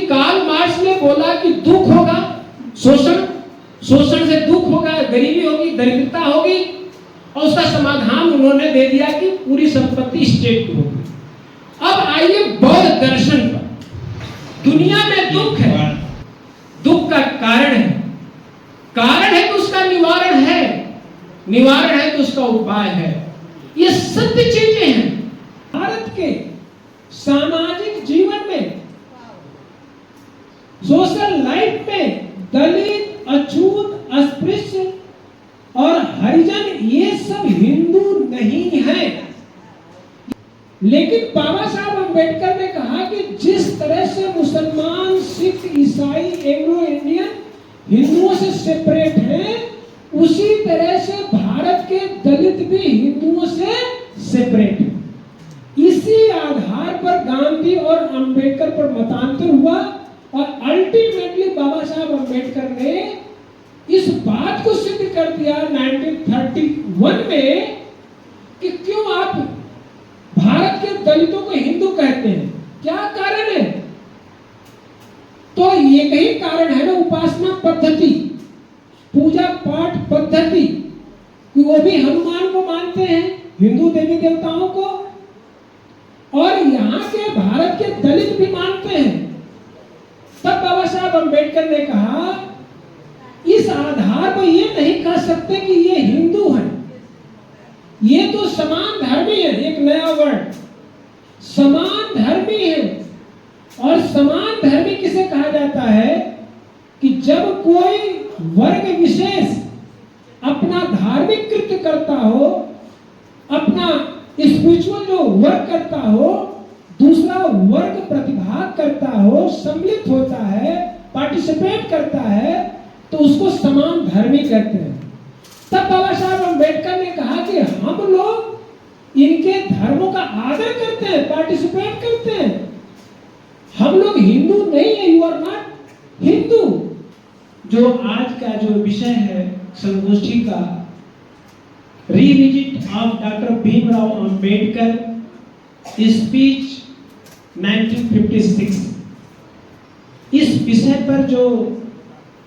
Karl Marx ने बोला कि दुख होगा, शोषण से दुख होगा, गरीबी होगी, दरिद्रता होगी, और उसका समाधान उन्होंने दे दिया कि पूरी संपत्ति स्टेट को होगी। अब आइए बौद्ध दर्शन पर। दुनिया में दुख है, दुख का कारण है तो उसका निवारण है, निवारण है तो उसका उपाय है। ये सत्य चीजें हैं। भारत के सामाजिक जीवन में, सोशल लाइफ में दलित, अछूत, अस्पृश्य और हरिजन ये सब हिंदू नहीं है। लेकिन बाबा साहब अम्बेडकर ने कहा कि जिस तरह से मुसलमान, सिख, ईसाई, एंग्लो इंडियन हिंदुओं से सेपरेट हैं, उसी तरह से भारत के दलित भी हिंदुओं से सेपरेट हैं। इसी आधार पर गांधी और अंबेडकर पर मतांतर हुआ और अल्टीमेटली बाबा साहब अंबेडकर ने इस बात को सिद्ध कर दिया 1931 में कि क्यों आप भारत के दलितों को हिंदू कहते हैं, क्या कारण है? तो ये ही कारण है ना, उपासना पद्धति, पूजा पाठ पद्धति, कि वो भी हनुमान को मानते हैं, हिंदू देवी देवताओं को, और यहाँ के भारत के दलित भी मानते हैं। तब बाबा साहब अंबेडकर ने कहा इस आधार पर ये नहीं कह सकते कि ये हिंदू हैं, ये तो समान धर्मी है। एक नया वर्ड, समान धर्मी है। और समान धर्मी किसे कहा जाता है? कि जब कोई वर्ग विशेष अपना धार्मिक कृत्य करता हो, अपना स्पिरिचुअल जो वर्क करता हो, दूसरा वर्ग प्रतिभाग करता हो, सम्मिलित होता है, पार्टिसिपेट करता है, तो उसको समान धर्मी कहते हैं। तब बाबा साहब अंबेडकर ने कहा कि हम लोग इनके धर्मों का आदर करते हैं, पार्टिसिपेट करते हैं, हम लोग हिंदू नहीं है, यू आर नॉट हिंदू। जो आज का जो विषय है संगोष्ठी का, revisit of doctor Bhimrao Ambedkar speech 1956, इस विषय पर जो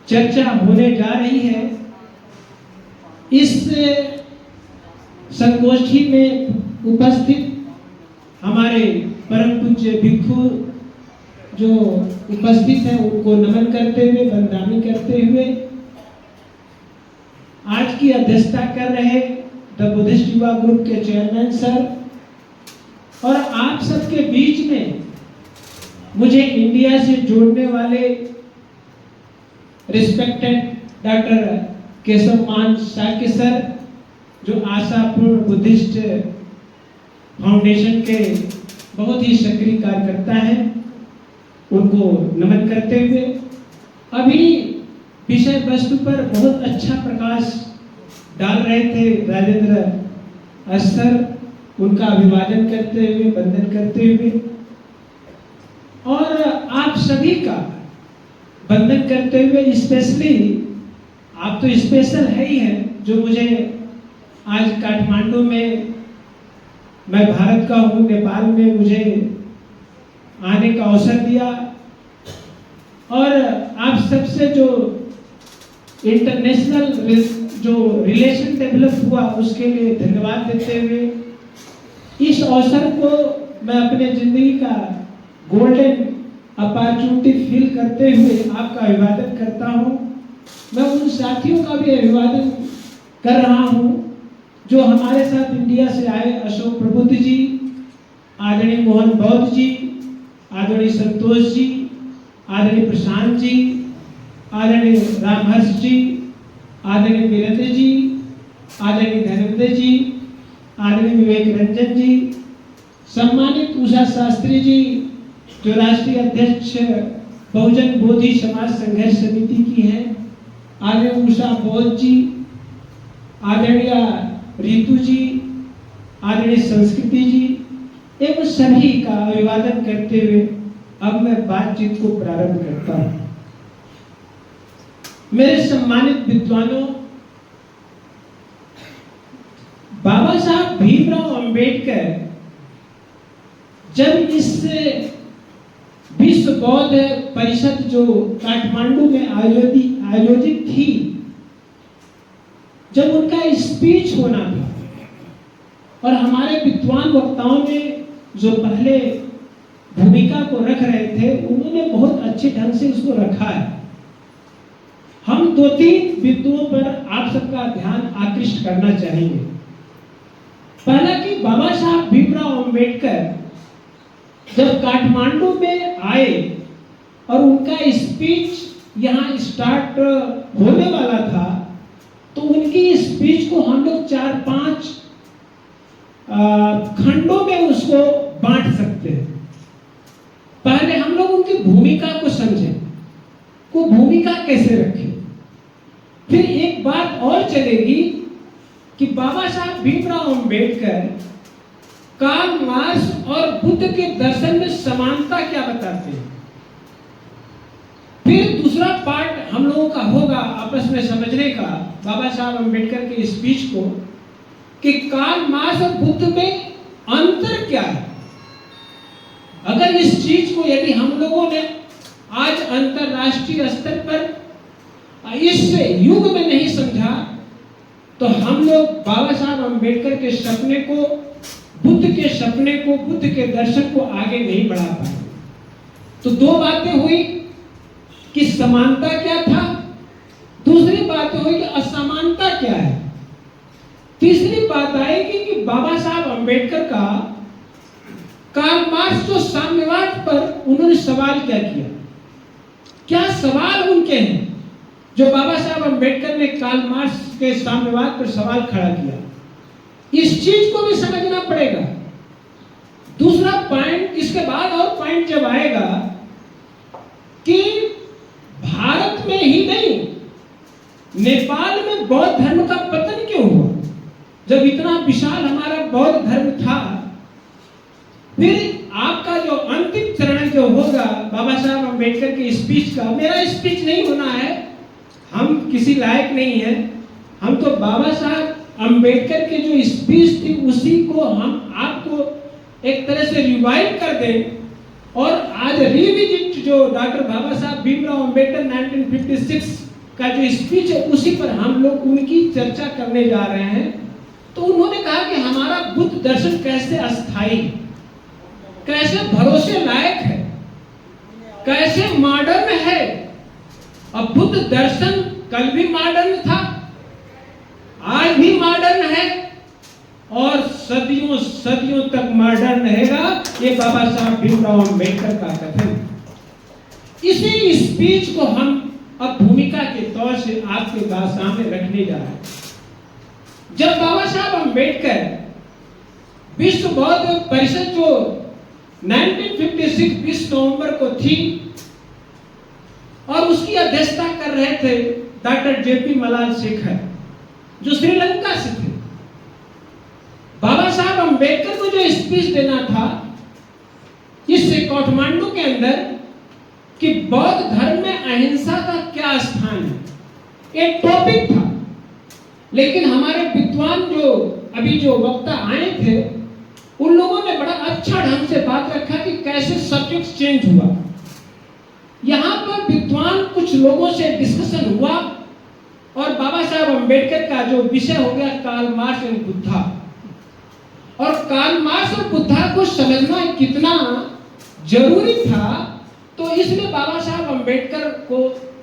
चर्चा होने जा रही है, इस संगोष्ठी में उपस्थित हमारे परम पूज्य भिक्षु जो उपस्थित हैं, उनको नमन करते हुए, वंदनामी करते हुए, आज की अध्यक्षता कर रहे द बुद्धिस्ट युवा ग्रुप के चेयरमैन सर, और आप सबके बीच में मुझे इंडिया से जोड़ने वाले रिस्पेक्टेड डॉक्टर केशव मान शाक्य सर, जो आशापुर बुद्धिस्ट फाउंडेशन के बहुत ही सक्रिय कार्यकर्ता हैं, उनको नमन करते हुए, अभी विषय वस्तु पर बहुत अच्छा प्रकाश डाल रहे थे राजेंद्र अस्सर, उनका अभिवादन करते हुए, वंदन करते हुए, और आप सभी का वंदन करते हुए, स्पेशली आप तो स्पेशल है ही हैं, जो मुझे आज काठमांडू में, मैं भारत का हूँ, नेपाल में मुझे आने का अवसर दिया, और आप सबसे जो इंटरनेशनल जो रिलेशन डेवलप हुआ उसके लिए धन्यवाद देते हुए, इस अवसर को मैं अपने जिंदगी का गोल्डन अपॉर्चुनिटी फील करते हुए आपका अभिवादन करता हूँ। मैं उन साथियों का भी अभिवादन कर रहा हूँ जो हमारे साथ इंडिया से आए, अशोक प्रबुद्ध जी, आदरणीय मोहन बौद्ध जी, आदरणीय संतोष जी, आदरणीय प्रशांत जी, आदरणीय रामहर्ष जी, आदरणीय वीरेंद्र जी, आदरणीय धर्मेंद्र जी, आदरणीय विवेक रंजन जी, सम्मानित उषा शास्त्री जी, जो राष्ट्रीय अध्यक्ष बहुजन बोधि समाज संघर्ष समिति की है, आदरणीय उषा बौद्ध जी, आदरणीय रितु जी, आदरणीय संस्कृति जी, एवं सभी का अभिवादन करते हुए अब मैं बातचीत को प्रारंभ करता हूं। मेरे सम्मानित विद्वानों, बाबा साहब भीमराव अंबेडकर जब इस विश्व बौद्ध परिषद जो काठमांडू में आयोजित थी, जब उनका स्पीच होना था और हमारे विद्वान वक्ताओं ने जो पहले भूमिका को रख रहे थे, उन्होंने बहुत अच्छे ढंग से इसको रखा है। हम 2-3 बिंदुओं पर आप सबका ध्यान आकृष्ट करना चाहेंगे। पहला कि बाबा साहब भीमराव अंबेडकर जब काठमांडू में आए और उनका स्पीच यहाँ स्टार्ट होने वाला था, तो उनकी स्पीच को हम लोग 4-5 खंडों में उसको बांट सकते हैं। पहले हम लोग उनकी भूमिका को समझें, को भूमिका कैसे रखें। फिर एक बात और चलेगी कि बाबा साहब भीमराव अंबेडकर कार्ल मार्क्स और बुद्ध के दर्शन में समानता क्या बताते हैं। फिर दूसरा पार्ट हम लोगों का होगा आपस में समझने का बाबा साहब अंबेडकर के स्पीच को, कि कार्ल मार्क्स और बुद्ध में अंतर क्या है। अगर इस चीज को यदि हम लोगों ने आज अंतरराष्ट्रीय स्तर पर इस युग में नहीं समझा, तो हम लोग बाबा साहब अंबेडकर के सपने को, बुद्ध के सपने को, बुद्ध के दर्शन को आगे नहीं बढ़ा पाए। तो 2 बातें हुई कि समानता क्या था, दूसरी बात हुई कि असमानता क्या है, तीसरी बात आएगी कि बाबा साहब अंबेडकर का कार्ल मार्क्स जो साम्यवाद पर उन्होंने सवाल क्या किया, क्या सवाल उनके हैं जो बाबा साहब अंबेडकर ने कार्ल मार्क्स के साम्यवाद पर सवाल खड़ा किया। इस चीज को भी समझना पड़ेगा। दूसरा पॉइंट, इसके बाद और पॉइंट जब आएगा कि भारत में ही नहीं, नेपाल में बौद्ध धर्म का पतन क्यों हुआ, जब इतना विशाल हमारा बौद्ध धर्म था। फिर आपका जो अंतिम चरण जो होगा बाबा साहब अंबेडकर के स्पीच का, मेरा स्पीच नहीं होना है, हम किसी लायक नहीं है, हम तो बाबा साहब अंबेडकर के जो स्पीच थी उसी को हम आपको एक तरह से रिवाइव कर दें, और आज रिविजिट जो डॉक्टर बाबा साहब भीमराव अंबेडकर 1956 का जो स्पीच है उसी पर हम लोग उनकी चर्चा करने जा रहे हैं। तो उन्होंने कहा कि हमारा बुद्ध दर्शन कैसे अस्थाई, कैसे भरोसे लायक है, कैसे मॉडर्न है। अब बुद्ध दर्शन कल भी मॉडर्न था, आज भी मॉडर्न है और सदियों सदियों तक मॉडर्न रहेगा। ये बाबा साहब भीमराव अंबेडकर का कथन। इसी स्पीच को हम अब भूमिका के तौर से आपके सामने रखने जा रहे हैं। जब बाबा साहब अंबेडकर विश्व बौद्ध परिषद जो 1956 20 नवंबर को थी और उसकी अध्यक्षता कर रहे थे डॉक्टर जेपी मलाल शेखर, जो श्रीलंका से थे। बाबा साहब अंबेडकर को जो स्पीच देना था इस काठमांडू के अंदर कि बौद्ध धर्म में अहिंसा का क्या स्थान है, एक टॉपिक था। लेकिन हमारे विद्वान जो अभी जो वक्ता आए थे उन लोगों ने बड़ा अच्छा ढंग से बात रखा कि कैसे सब्जेक्ट चेंज हुआ। यहाँ पर विद्वान कुछ लोगों से डिस्कशन हुआ और बाबा साहब अंबेडकर का जो विषय हो गया कार्ल मार्क्स एंड बुद्धा, और कार्ल मार्क्स और बुद्धा को समझना कितना जरूरी था। तो इसलिए बाबा साहब अंबेडकर को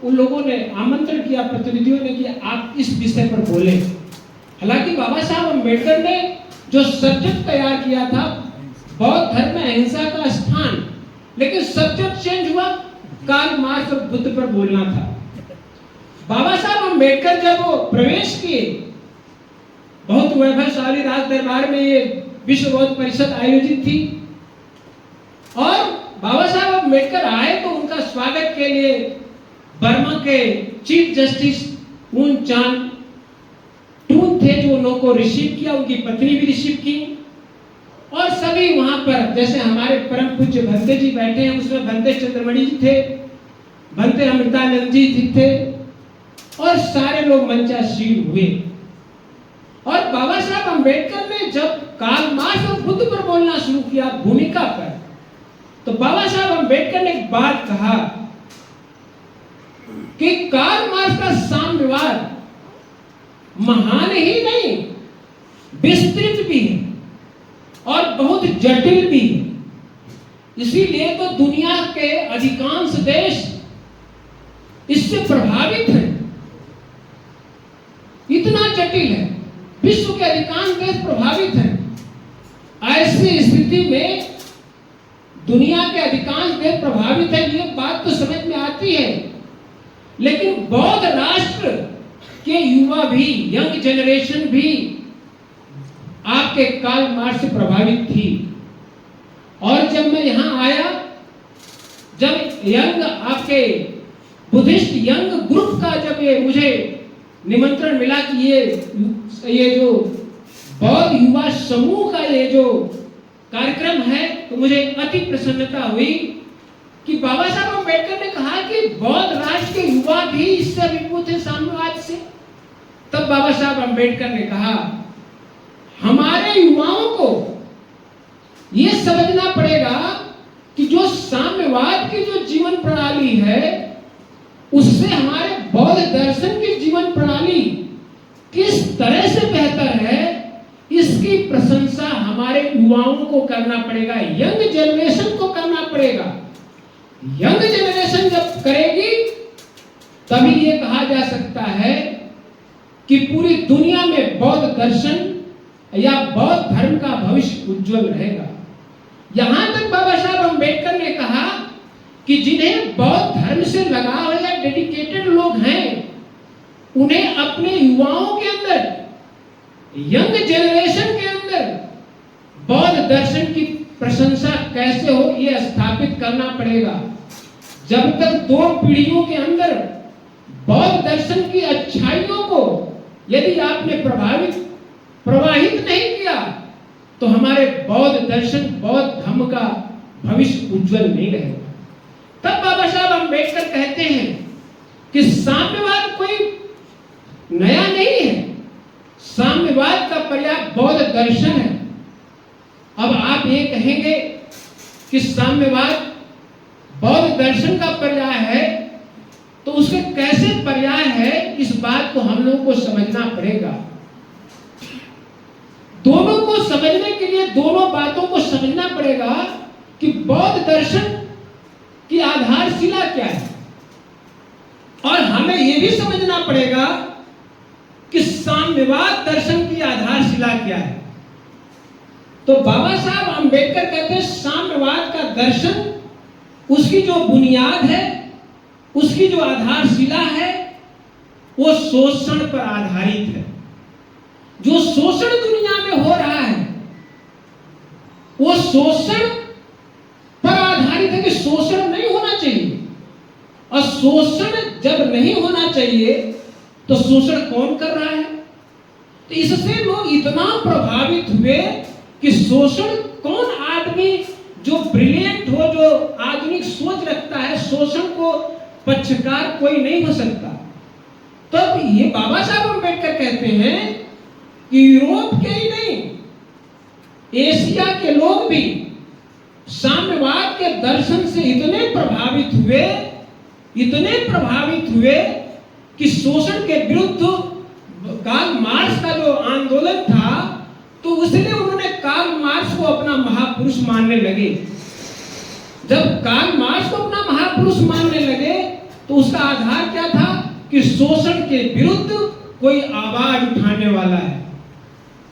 उन लोगों ने आमंत्रण किया, प्रतिनिधियों ने, कि आप इस विषय पर बोले। हालांकि बाबा साहब अंबेडकर ने जो सब्जेक्ट तैयार किया था बौद्ध धर्म में अहिंसा का स्थान, लेकिन सब्जेक्ट चेंज हुआ, कार्ल मार्क्स और बुद्ध पर बोलना था। बाबा साहब अंबेडकर जब वो प्रवेश किए, बहुत वैभवशाली राज दरबार में ये विश्व बौद्ध परिषद आयोजित थी, और बाबा साहब अंबेडकर आए तो उनका स्वागत के लिए बर्मा के चीफ जस्टिस उन चान टून थे जो लोगों को रिसीव किया, उनकी पत्नी भी रिसीव की, और सभी वहां पर जैसे हमारे परम पूज्य भंते जी बैठे हैं, उसमें भंते चंद्रमणि जी थे, भंते अमृतानंद जी थे, और सारे लोग मंचासीन हुए। और बाबा साहब अंबेडकर ने जब कार्ल मार्क्स और बुद्ध पर बोलना शुरू किया भूमिका पर, तो बाबा साहब अम्बेडकर ने एक बात कहा कि कार्ल मार्क्स का साम्यवाद महान ही नहीं, विस्तृत भी है और बहुत जटिल भी है। इसीलिए तो दुनिया के अधिकांश देश इससे प्रभावित हैं। इतना जटिल है, विश्व के अधिकांश देश प्रभावित हैं। ऐसी स्थिति में दुनिया के अधिकांश देश प्रभावित है, ये बात तो समझ में आती है। लेकिन बौद्ध राष्ट्र के युवा भी, यंग जनरेशन भी आपके कार्ल मार्क्स से प्रभावित थी। और जब मैं यहां आया, जब यंग आपके बुद्धिस्ट यंग ग्रुप का जब ये मुझे निमंत्रण मिला कि ये जो बौद्ध युवा समूह का ये जो कार्यक्रम है, तो मुझे अति प्रसन्नता हुई कि बाबा साहब अम्बेडकर ने कहा कि बौद्ध राष्ट्र के युवा भी इससे अभिभूत है, साम्यवाद से। तब बाबा साहब अम्बेडकर ने कहा हमारे युवाओं को यह समझना पड़ेगा कि जो साम्यवाद की जो जीवन प्रणाली है, उससे हमारे बौद्ध दर्शन की जीवन प्रणाली किस तरह से बेहतर है, इसकी प्रशंसा हमारे युवाओं को करना पड़ेगा, यंग जनरेशन को करना पड़ेगा। यंग जनरेशन जब करेगी तभी ये कहा जा सकता है कि पूरी दुनिया में बौद्ध दर्शन या बौद्ध धर्म का भविष्य उज्जवल रहेगा। यहां तक बाबा साहब अम्बेडकर ने कहा कि जिन्हें बौद्ध धर्म से लगाव या डेडिकेटेड लोग हैं, उन्हें अपने युवाओं के अंदर, यंग जनरेशन के अंदर बौद्ध दर्शन की प्रशंसा कैसे हो, यह स्थापित करना पड़ेगा। जब तक दो पीढ़ियों के अंदर बौद्ध दर्शन की अच्छाइयों को यदि आपने प्रवाहित नहीं किया, तो हमारे बौद्ध दर्शन, बौद्ध धर्म का भविष्य उज्जवल नहीं रहेगा। तब बाबा साहब अम्बेडकर कहते हैं कि साम्यवाद कोई नया नहीं है, साम्यवाद का पर्याय बौद्ध दर्शन है। अब आप ये कहेंगे कि साम्यवाद बौद्ध दर्शन का पर्याय है, तो उसके कैसे पर्याय है, इस बात को हम लोगों को समझना पड़ेगा। दोनों को समझने के लिए दोनों बातों को समझना पड़ेगा कि बौद्ध दर्शन की आधारशिला क्या है, और हमें यह भी समझना पड़ेगा कि साम्यवाद दर्शन की आधारशिला क्या है। तो बाबा साहब अम्बेडकर कहते हैं साम्यवाद का दर्शन, उसकी जो बुनियाद है, उसकी जो आधारशिला है, वो शोषण पर आधारित है। जो शोषण दुनिया में हो रहा है, वो शोषण पर आधारित है कि शोषण नहीं होना चाहिए। और शोषण जब नहीं होना चाहिए तो शोषण कौन कर रहा है? तो इससे लोग इतना प्रभावित हुए कि शोषण कौन आदमी जो ब्रिलियंट हो, जो आधुनिक सोच रखता है, शोषण को पक्षकार कोई नहीं हो सकता। तब ये बाबा साहब अम्बेडकर कहते हैं कि यूरोप के ही नहीं, एशिया के लोग भी साम्यवाद के दर्शन से इतने प्रभावित हुए कि शोषण के विरुद्ध कार्ल मार्क्स का जो आंदोलन था, तो उसने उन्होंने कार्ल मार्क्स को अपना महापुरुष मानने लगे। जब कार्ल मार्क्स को अपना महापुरुष मानने लगे, तो उसका आधार क्या था कि शोषण के विरुद्ध कोई आवाज उठाने वाला है,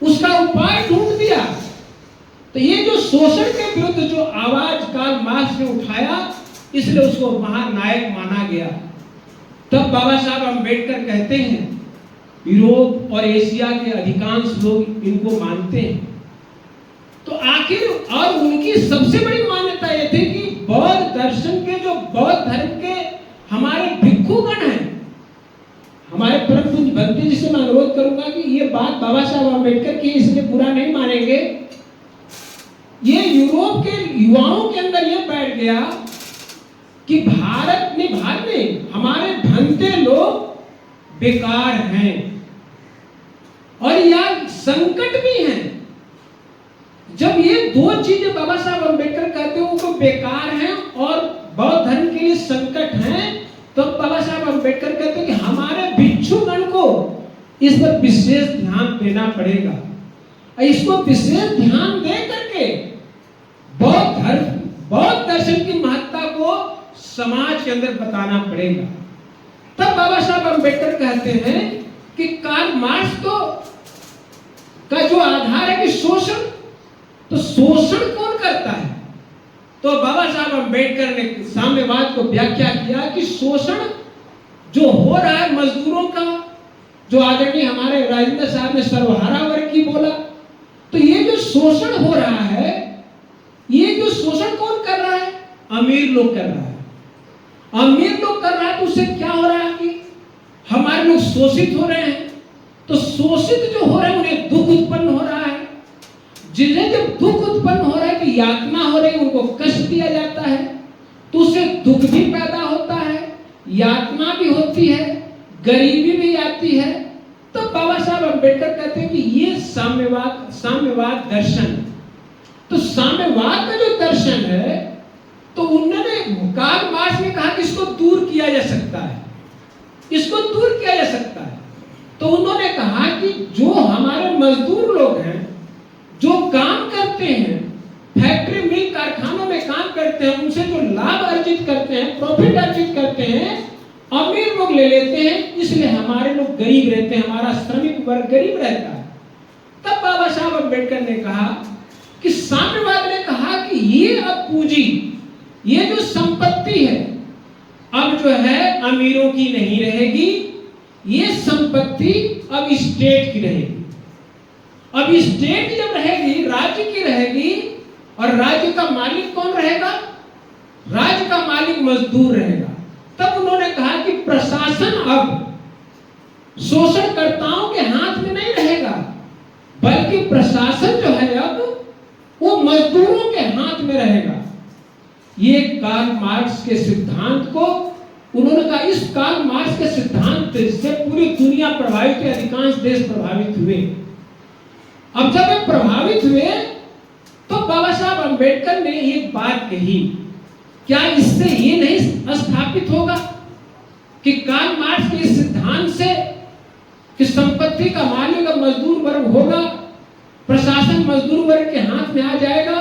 उसका उपाय ढूंढ दिया। तो ये जो शोषण के विरुद्ध जो आवाज कार्ल मार्क्स ने उठाया, इसलिए उसको महानायक माना गया। तब बाबा साहब अम्बेडकर कहते हैं यूरोप और एशिया के अधिकांश लोग इनको मानते हैं। तो आखिर और उनकी सबसे बड़ी मान्यता यह थी कि बौद्ध दर्शन के, जो बौद्ध धर्म के हमारे भिक्षुगण हैं, हमारे परम पूज्य भक्ति जी से मैं अनुरोध करूंगा कि ये बात बाबा साहब अम्बेडकर की, इसलिए बुरा नहीं मानेंगे। ये यूरोप के युवाओं के अंदर ये बैठ गया कि भारत में हमारे भंते लोग बेकार हैं और यह संकट भी हैं। जब ये दो चीजें बाबा साहब अम्बेडकर कहते हैं वो बेकार हैं और बौद्ध धर्म के लिए संकट हैं, तो बाबा साहब अम्बेडकर कहते हैं कि हमारे भिक्षुगण को इस पर विशेष ध्यान देना पड़ेगा, इसको विशेष ध्यान दे करके बौद्ध दर्शन की महत्ता को समाज के अंदर बताना पड़ेगा। तब बाबा साहब अम्बेडकर कहते हैं कि कार्ल मार्क्स तो का जो आधार है कि शोषण, तो शोषण कौन करता है? तो बाबा साहब अम्बेडकर ने साम्यवाद को व्याख्या किया कि शोषण जो हो रहा है मजदूरों का, जो आदरणीय हमारे राजेंद्र साहब ने सर्वहारा वर्ग की बोला, तो ये जो शोषण हो रहा है, ये जो शोषण कौन कर रहा है? अमीर लोग कर रहा है। अमीर लोग कर रहा है तो उससे क्या हो रहा है कि हमारे लोग शोषित हो रहे हैं। तो शोषित जो हो रहे हैं उन्हें दुख उत्पन्न हो रहा है। जिन्हें जब दुख उत्पन्न हो रहा है कि यातना हो रही है, उनको कष्ट दिया जाता है, तो उससे दुख भी पैदा होता है, यातना भी होती है, गरीबी भी आती है। तो बाबा साहब अम्बेडकर कहते हैं कि ये साम्यवाद दर्शन। तो साम्यवाद का जो दर्शन है, तो उन्होंने कार्ल मार्क्स ने कहा कि इसको दूर किया जा सकता है, इसको दूर किया जा सकता है। तो उन्होंने कहा कि जो हमारे मजदूर लोग हैं, जो काम करते हैं, फैक्ट्री मिल कारखानों में काम करते हैं, उनसे जो लाभ अर्जित करते हैं, प्रॉफिट अर्जित करते हैं, अमीर लोग ले लेते हैं, इसलिए हमारे लोग गरीब रहते हैं, हमारा श्रमिक वर्ग गरीब रहता है। तब बाबा साहब अम्बेडकर ने कहा कि साम्यवाद ने कहा कि ये अब पूंजी, ये जो संपत्ति है, अब जो है अमीरों की नहीं रहेगी, ये संपत्ति अब स्टेट की रहेगी। अब स्टेट की जब रहेगी, राज्य की रहेगी, और राज्य का मालिक कौन रहेगा? राज्य का मालिक मजदूर रहेगा। तब उन्होंने कहा कि प्रशासन अब शोषणकर्ताओं के हाथ में नहीं रहेगा, बल्कि प्रशासन जो है अब वो मजदूरों के हाथ में रहेगा। ये कार्ल मार्क्स के सिद्धांत को उन्होंने कहा, इस कार्ल मार्क्स के सिद्धांत से पूरी दुनिया प्रभावित हुई, अधिकांश देश प्रभावित हुए। अब जब वे प्रभावित हुए तो बाबा साहब अम्बेडकर ने एक बात कही, क्या इससे ये नहीं स्थापित होगा कि कार्ल मार्क्स के इस सिद्धांत से कि संपत्ति का मालिक अब मजदूर वर्ग होगा, प्रशासन मजदूर वर्ग के हाथ में आ जाएगा,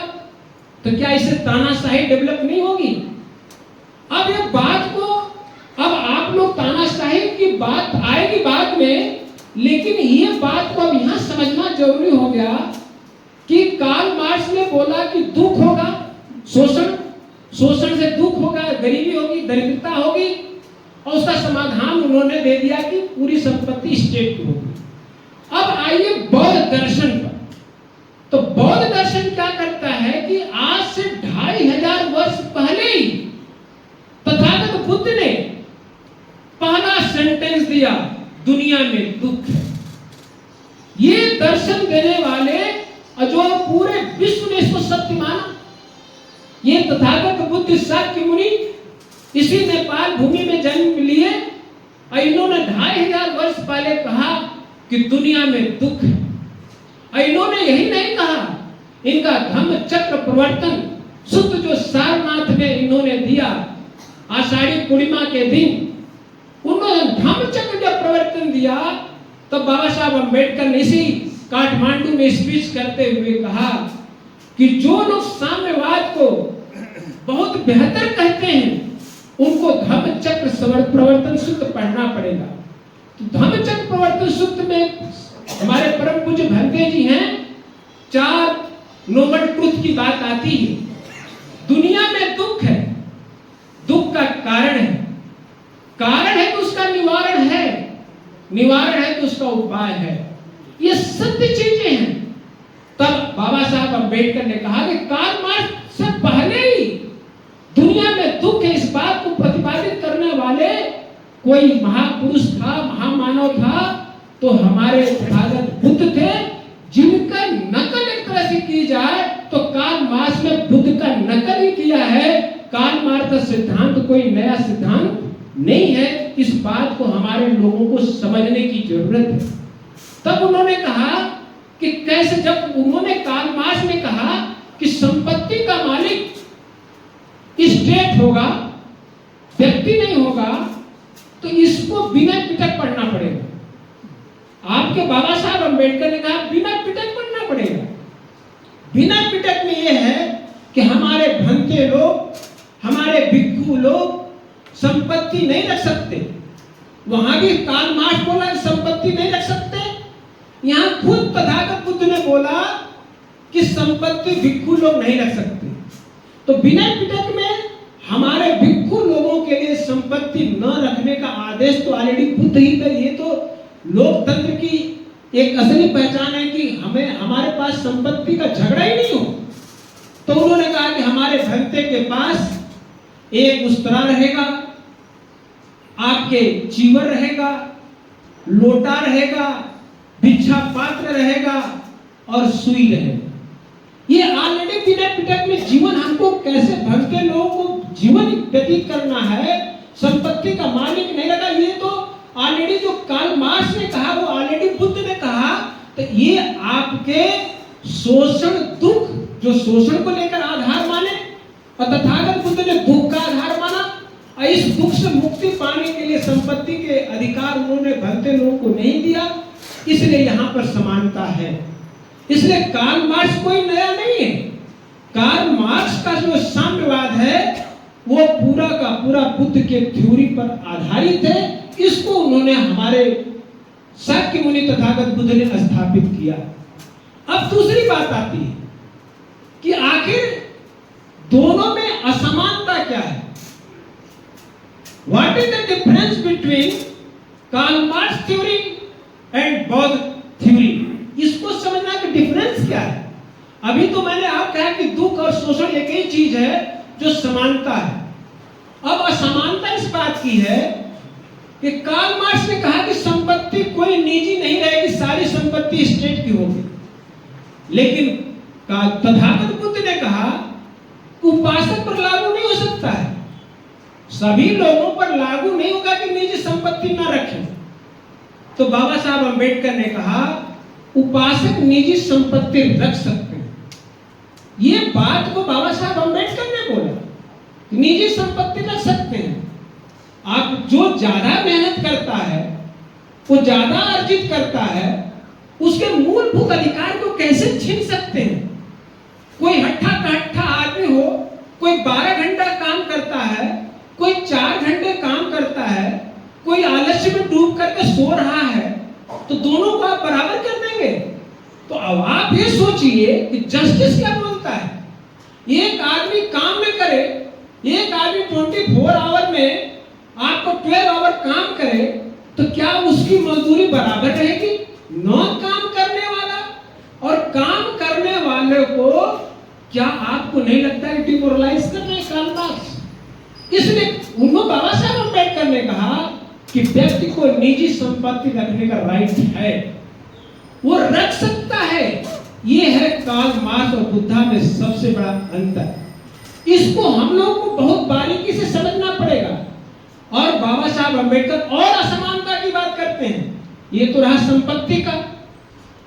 तो क्या इससे तानाशाही डेवलप नहीं होगी? अब ये बात को, अब आप लोग तानाशाही की बात आएगी बाद में, लेकिन ये बात को अब यहां समझना जरूरी हो गया कि कार्ल मार्क्स ने बोला कि दुख होगा, शोषण से दुख होगा, गरीबी होगी, दरिद्रता होगी, और उसका समाधान उन्होंने दे दिया कि पूरी संपत्ति स्टेट की होगी। अब आइए बौद्ध दर्शन पर। तो बौद्ध दर्शन क्या करता है कि आज से 2500 वर्ष पहले ही तथागत बुद्ध ने पहला सेंटेंस दिया, दुनिया में दुख है। ये दर्शन देने वाले जो पूरे विश्व ने इसको सत्य माना, ये तथागत बुद्ध शाक्य मुनि इसी नेपाल भूमि में जन्म लिए, और इन्होंने 2500 वर्ष पहले कहा कि दुनिया में दुख है। और इन्होंने यही नहीं कहा, इनका धम्म चक्र प्रवर्तन शुद्ध जो सारनाथ में इन्होंने दिया, आषाढ़ी पूर्णिमा के दिन उन्होंने धम्म चक्र जब प्रवर्तन दिया, तो बाबा साहब अम्बेडकर ने इसी काठमांडू में स्पीच करते हुए कहा कि जो लोग साम्यवाद को बहुत बेहतर कहते हैं, उनको धम्म चक्र प्रवर्तन सूत्र पढ़ना पड़ेगा। तो धम्म चक्र प्रवर्तन सूत्र में हमारे परम पूज्य भंते जी हैं, 4 नोबल ट्रूथ की बात आती है। दुनिया में दुख है, दुख का कारण है, कारण है तो उसका निवारण है, निवारण है तो उसका उपाय है। ये सत्य चीजें हैं। तब बाबा साहब अम्बेडकर ने कहा कि कार्ल मार्क्स से पहले ही दुनिया में दुख है, इस बात को प्रतिपादित करने वाले कोई महापुरुष था, महामानव था, तो हमारे तथागत बुद्ध थे, जिनका नकल एक तरह से की जाए तो कार्ल मार्क्स ने बुद्ध का नकल ही किया है। कार्ल मार्क्स का सिद्धांत कोई नया सिद्धांत नहीं है। इस बात को हमारे लोगों को समझने की जरूरत है। तब उन्होंने कहा कि कैसे जब उन्होंने कार्ल मार्क्स ने कहा कि संपत्ति का मालिक स्टेट होगा, व्यक्ति नहीं होगा, तो इसको बिना पिटक पढ़ना पड़ेगा। आपके बाबा साहब अंबेडकर ने कहा बिना पिटक पढ़ना पड़ेगा। बिना पिटक में यह है कि हमारे भंते लोग, हमारे भिक्षु लोग संपत्ति नहीं रख सकते। वहां भी कार्ल मार्क्स बोला संपत्ति नहीं रख सकते, यहां खुद तथागत बुद्ध ने बोला कि संपत्ति भिक्षु लोग नहीं रख सकते। तो बिना पिटक में हमारे भिक्षु लोगों के लिए संपत्ति न रखने का आदेश तो ऑलरेडी बुद्ध ही कर। ये तो लोकतंत्र की एक असली पहचान है कि हमें हमारे पास संपत्ति का झगड़ा ही नहीं हो। तो उन्होंने कहा कि हमारे भंते के पास एक उस्तरा रहेगा, आपके चीवर रहेगा, लोटा रहेगा, भिक्षा पात्र रहेगा और सुई रहेगा। ये ऑलरेडी बिना पिटक में जीवन हमको कैसे भंते लोगों को जीवन व्यतीत करना है, संपत्ति का मालिक नहीं लगा। ये तो ऑलरेडी जो कार्ल मार्क्स ने कहा वो ऑलरेडी बुद्ध ने कहा। तो ये आपके शोषण दुख, जो शोषण को लेकर आधार माने, और तथागत बुद्ध ने दुख का आधार माना, और इस दुख से मुक्ति पाने के लिए संपत्ति के अधिकार उन्होंने भंते लोगों को नहीं दिया। इसलिए यहाँ पर समानता है। इसलिए कार्ल मार्क्स कोई नया नहीं है। कार्ल मार्क्स का जो साम्यवाद है वो पूरा का पूरा बुद्ध के थ्योरी पर आधारित है। इसको उन्होंने हमारे शाक्य मुनि तथागत बुद्ध ने स्थापित किया। अब दूसरी बात आती है कि आखिर दोनों में असमानता क्या है। What is the difference between Karl Marx theory and बौद्ध थ्योरी? इसको समझना कि डिफरेंस क्या है। अभी तो मैंने आप कहा कि दुख और शोषण एक ही चीज है जो समानता है। अब असमानता इस बात की है कि कार्ल मार्क्स ने कहा कि संपत्ति कोई निजी नहीं रहेगी, सारी संपत्ति स्टेट की होगी। लेकिन तथागत बुद्ध ने कहा उपासक पर लागू नहीं हो सकता है, सभी लोगों पर लागू नहीं होगा कि निजी संपत्ति ना रखें। तो बाबा साहब अंबेडकर ने कहा उपासक निजी संपत्ति रख सकते हैं। ये बात को बाबा साहब अंबेडकर ने बोला, निजी संपत्ति रख सकते हैं। आप जो ज्यादा मेहनत करता है, वो ज्यादा अर्जित करता है, उसके मूलभूत अधिकार को कैसे छीन सकते हैं। कोई हट्ठा कट्ठा आदमी हो, कोई 12 घंटा काम करता है, कोई 4 घंटे काम करता है, कोई आलस्य में डूब करके सो रहा है, तो दोनों को आप बराबर कर देंगे। तो अब आप ये सोचिए कि जस्टिस क्या बोलता है। एक आदमी काम में करे, एक आदमी 24 आवर में आपको 12 आवर काम करे, तो क्या उसकी मजदूरी बराबर रहेगी? न काम करने वाला और काम करने वाले को क्या आपको नहीं लगता है डिमोरलाइज कर रहे हैं कार्ल मार्क्स? इसलिए उन्होंने बाबा साहब अंबेडकर ने कहा कि व्यक्ति को निजी संपत्ति रखने का राइट है, वो रख सकता है। ये है कार्ल मार्क्स और बुद्धा में सबसे बड़ा अंतर। इसको हम लोग को बहुत बारीकी से समझना पड़ेगा। और बाबा साहब अंबेडकर और असमानता की बात करते हैं। ये तो रहा संपत्ति का।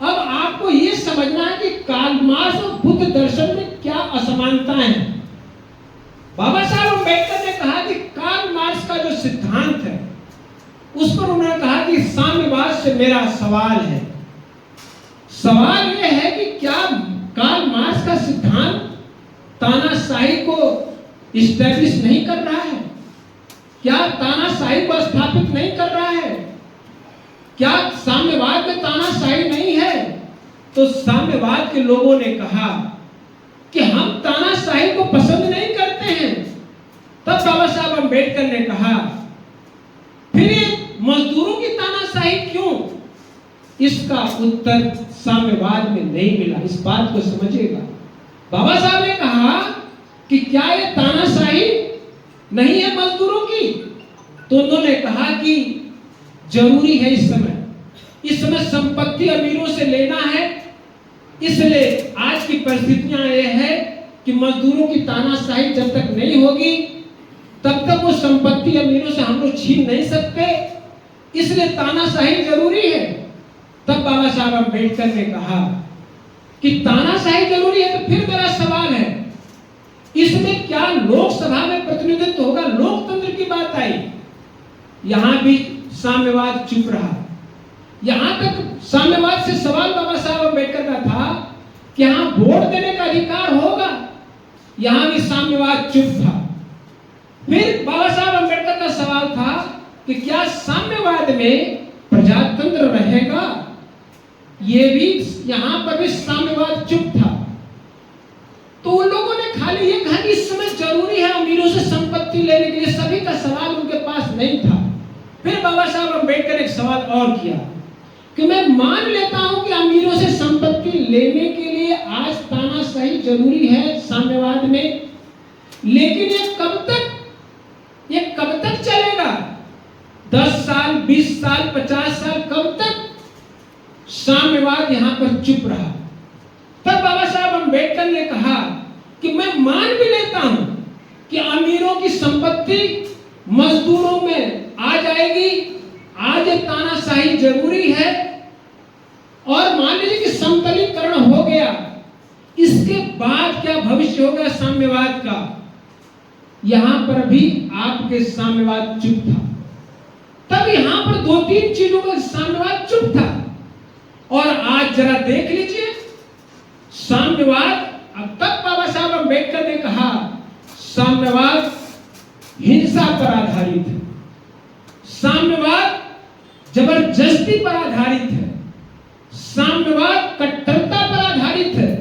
अब आपको ये समझना है कि कार्ल मार्क्स और बुद्ध दर्शन में क्या असमानताएं हैं। बाबा साहब अंबेडकर ने कहा कि कार्ल मार्क्स का जो सिद्धांत है उस पर उन्होंने कहा कि साम्यवाद से मेरा सवाल है। सवाल यह है कि क्या कार्ल मार्क्स का सिद्धांत तानाशाही को इस्टेब्लिश नहीं कर रहा है? क्या तानाशाही को स्थापित नहीं कर रहा है? क्या साम्यवाद में तानाशाही नहीं है? तो साम्यवाद के लोगों ने कहा कि हम तानाशाही को पसंद नहीं करते हैं। तब बाबा साहब अंबेडकर ने कहा फिर ये मजदूरों की तानाशाही क्यों? इसका उत्तर साम्यवाद में नहीं मिला। इस बात को समझिएगा। बाबा साहब ने कहा कि क्या ये तानाशाही नहीं है मजदूरों की? तो उन्होंने कहा कि जरूरी है इस समय संपत्ति अमीरों से लेना है। इसलिए आज की परिस्थितियां ये है कि मजदूरों की तानाशाही जब तक नहीं होगी तब तक वो संपत्ति अमीरों से हम लोग छीन नहीं सकते। इसलिए तानाशाही जरूरी है। तब बाबा साहब अम्बेडकर ने कहा कि तानाशाही जरूरी है। तो फिर मेरा सवाल है, इसमें क्या लोकसभा में प्रतिनिधित्व होगा? लोकतंत्र की बात आई, यहां भी साम्यवाद चुप रहा। यहां तक साम्यवाद से सवाल बाबा साहब अम्बेडकर का था कि यहां वोट देने का अधिकार होगा, यहां भी साम्यवाद चुप था। फिर बाबा साहब अम्बेडकर का सवाल था कि क्या साम्यवाद में प्रजातंत्र रहेगा? ये भी, यहां पर भी साम्यवाद चुप था। तो उन लोगों ने खाली ये कहा कि इस समय जरूरी है अमीरों से संपत्ति लेने के लिए, सभी का सवाल उनके पास नहीं था। फिर बाबा साहब अम्बेडकर ने एक सवाल और किया कि मैं मान लेता हूं कि अमीरों से संपत्ति लेने के लिए आज तानाशाही जरूरी है साम्यवाद में, लेकिन ये कब तक चलेगा? 10 साल, 20 साल, 50 साल, कब तक साम्यवाद यहां पर चुप रहा? तब बाबा साहब अम्बेडकर ने कहा कि मैं मान भी लेता हूं कि अमीरों की संपत्ति मजदूरों में आ जाएगी, आज ये तानाशाही जरूरी है, और मान लीजिए कि समतलीकरण हो गया, इसके बाद क्या भविष्य होगा साम्यवाद का? यहां पर भी आपके साम्यवाद चुप था। तब यहां पर 2-3 चीजों का साम्यवाद चुप था, और आज जरा देख लीजिए साम्यवाद। अब तक बाबा साहब अम्बेडकर ने कहा साम्यवाद हिंसा पर आधारित है, साम्यवाद जबरदस्ती पर आधारित है, साम्यवाद कट्टरता पर आधारित है।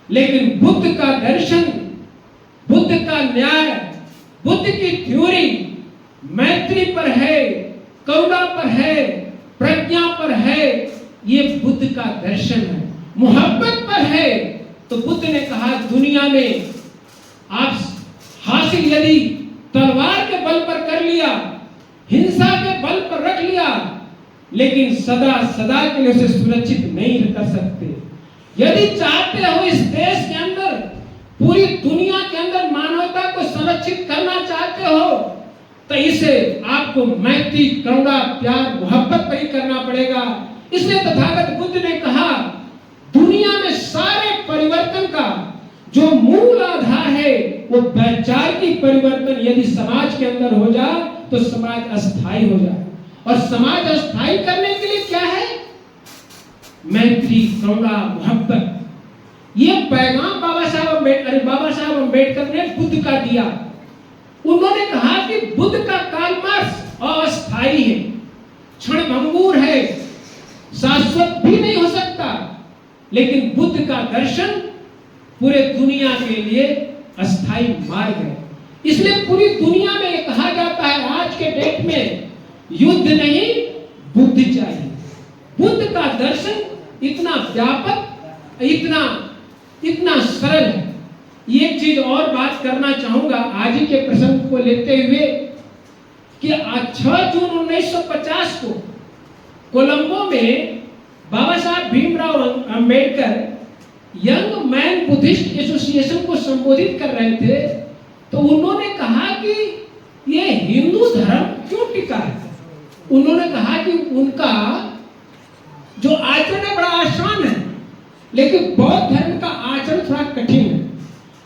लेकिन बुद्ध का दर्शन, बुद्ध का न्याय, बुद्ध की थ्योरी मैत्री पर है, करुणा पर है, प्रज्ञा पर है। ये बुद्ध का दर्शन है। मोहब्बत पर है। तो बुद्ध ने कहा दुनिया में आप हासिल यदि तलवार के बल पर कर लिया, हिंसा के बल पर रख लिया, लेकिन सदा सदा के लिए उसे सुरक्षित नहीं कर सकते। यदि चाहते हो इस देश के अंदर, पूरी दुनिया के अंदर मानवता को संरक्षित करना चाहते हो, तो इसे आपको मैत्री, करुणा, प्यार, मोहब्बत पर ही करना पड़ेगा। इसलिए तथागत बुद्ध ने कहा दुनिया में सारे परिवर्तन का जो मूल आधार है वो वैचारिक परिवर्तन यदि समाज के अंदर हो जाए तो समाज अस्थायी हो जाए। और समाज अस्थायी करने के लिए क्या है? मैत्री, करुणा, मोहब्बत। ये पैगाम बाबा साहब अम्बेडकर ने बुद्ध का दिया। उन्होंने कहा कि बुद्ध का कार्ल मार्क्स अस्थायी है, क्षणभंगुर है, शाश्वत भी नहीं हो सकता, लेकिन बुद्ध का दर्शन पूरे दुनिया के लिए अस्थायी मार्ग है। इसलिए पूरी दुनिया में ये कहा जाता है आज के डेट में युद्ध नहीं बुद्ध चाहिए। बुद्ध का दर्शन इतना व्यापक, इतना सरल है। एक चीज और बात करना चाहूंगा आज ही के प्रसंग को लेते हुए कि 6 जून 1950 को कोलंबो में बाबा Saheb Bhimrao Ambedkar young man Buddhist association को संबोधित कर रहे थे। तो उन्होंने कहा कि ये हिंदू धर्म क्यों टिका है? उन्होंने कहा कि उनका जो आचरण है बड़ा आसान है, लेकिन बौद्ध धर्म का आचरण थोड़ा कठिन है।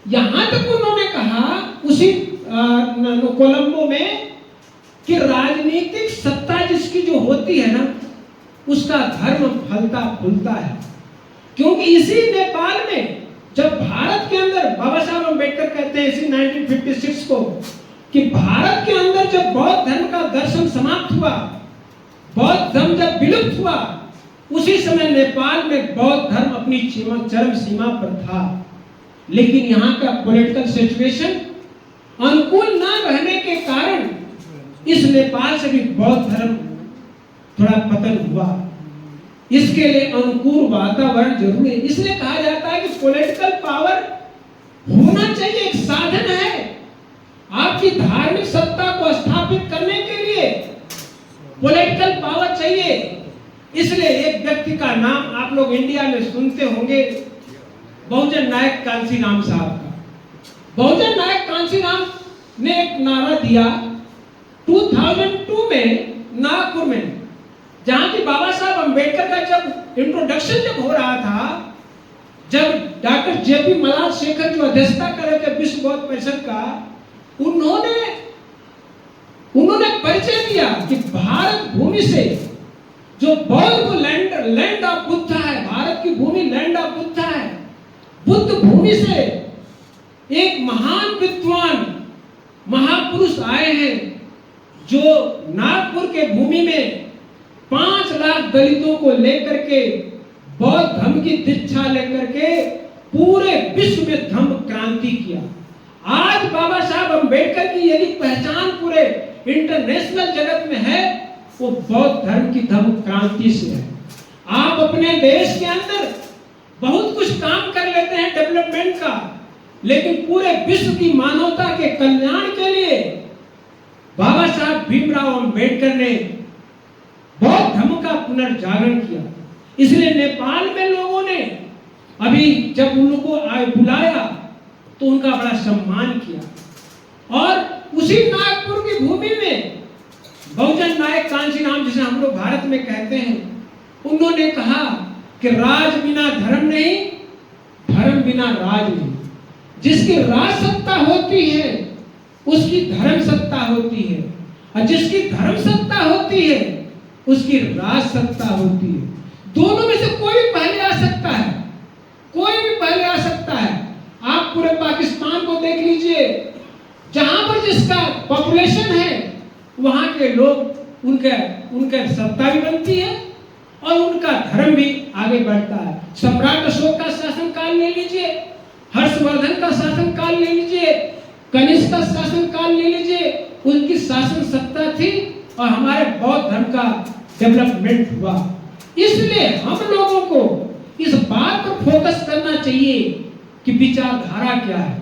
यहां तक उन्होंने कहा उसी कोलंबो में कि राजनीतिक सत्ता जिसकी जो होती है ना, उसका धर्म फलता फूलता है। क्योंकि इसी नेपाल में जब भारत के अंदर बाबा साहब अम्बेडकर कहते हैं इसी 1956 को कि भारत के अंदर जब बौद्ध धर्म का दर्शन समाप्त हुआ, बौद्ध धर्म जब विलुप्त हुआ, उसी समय नेपाल में बौद्ध धर्म अपनी चरम सीमा पर था। लेकिन यहाँ का पॉलिटिकल सिचुएशन अनुकूल न रहने के कारण इस नेपाल से भी बौद्ध धर्म थोड़ा पतन हुआ। इसके लिए अनुकूल वातावरण जरूरी है। इसलिए कहा जाता है कि पॉलिटिकल पावर होना चाहिए, एक साधन है आपकी धार्मिक सत्ता को स्थापित करने के लिए पॉलिटिकल पावर चाहिए। इसलिए एक व्यक्ति का नाम आप लोग इंडिया में सुनते होंगे, बहुजन नायक कांशीराम साहब का। बहुजन नायक कांशीराम ने एक नारा दिया 2002 में नागपुर में जहां की बाबा साहब अंबेडकर का जब इंट्रोडक्शन जब हो रहा था, जब डॉक्टर जेपी मलार शेखर जो अध्यक्षता कर रहे थे विश्व बौद्ध परिषद का, उन्होंने परिचय दिया कि भारत भूमि से जो बौद्ध लैंड ऑफ बुद्ध है, भारत की भूमि लैंड ऑफ बुद्ध है। बुद्ध भूमि से एक महान विद्वान महापुरुष आए हैं जो नागपुर के भूमि में 5 लाख दलितों को लेकर के बौद्ध धर्म की दीक्षा लेकर के पूरे विश्व में धम्म क्रांति किया। आज बाबा साहब अंबेडकर की यदि पहचान पूरे इंटरनेशनल जगत में है, वो बौद्ध धर्म की धम्म क्रांति से है। आप अपने देश के अंदर बहुत कुछ काम कर लेते हैं डेवलपमेंट का, लेकिन पूरे विश्व की मानवता के कल्याण के लिए बाबा साहब भीमराव अंबेडकर ने बौद्ध धर्म का पुनर्जागरण किया। इसलिए नेपाल में लोगों ने अभी जब उन लोगों को बुलाया तो उनका बड़ा सम्मान किया। और उसी नागपुर की भूमि में बहुजन नायक कांशीराम, जिसे हम लोग भारत में कहते हैं, उन्होंने कहा कि राज बिना धर्म नहीं, धर्म बिना राज नहीं। जिसकी राज सत्ता होती है उसकी धर्म सत्ता होती है, और जिसकी धर्म सत्ता होती है उसकी राज सत्ता होती है। दोनों में से कोई भी पहले आ सकता है, कोई भी पहले आ सकता है। आप पूरे पाकिस्तान को देख लीजिए, जहां पर जिसका पॉपुलेशन है वहां के लोग उनके सत्ता भी बनती है और उनका धर्म भी आगे बढ़ता है। सम्राट अशोक का शासन काल ले लीजिए, हर्षवर्धन का शासन काल ले लीजिए, कनिष्क का शासन काल ले लीजिए, उनकी शासन सत्ता थी और हमारे बौद्ध धर्म का डेवलपमेंट हुआ। इसलिए हम लोगों को इस बात पर फोकस करना चाहिए कि विचारधारा क्या है,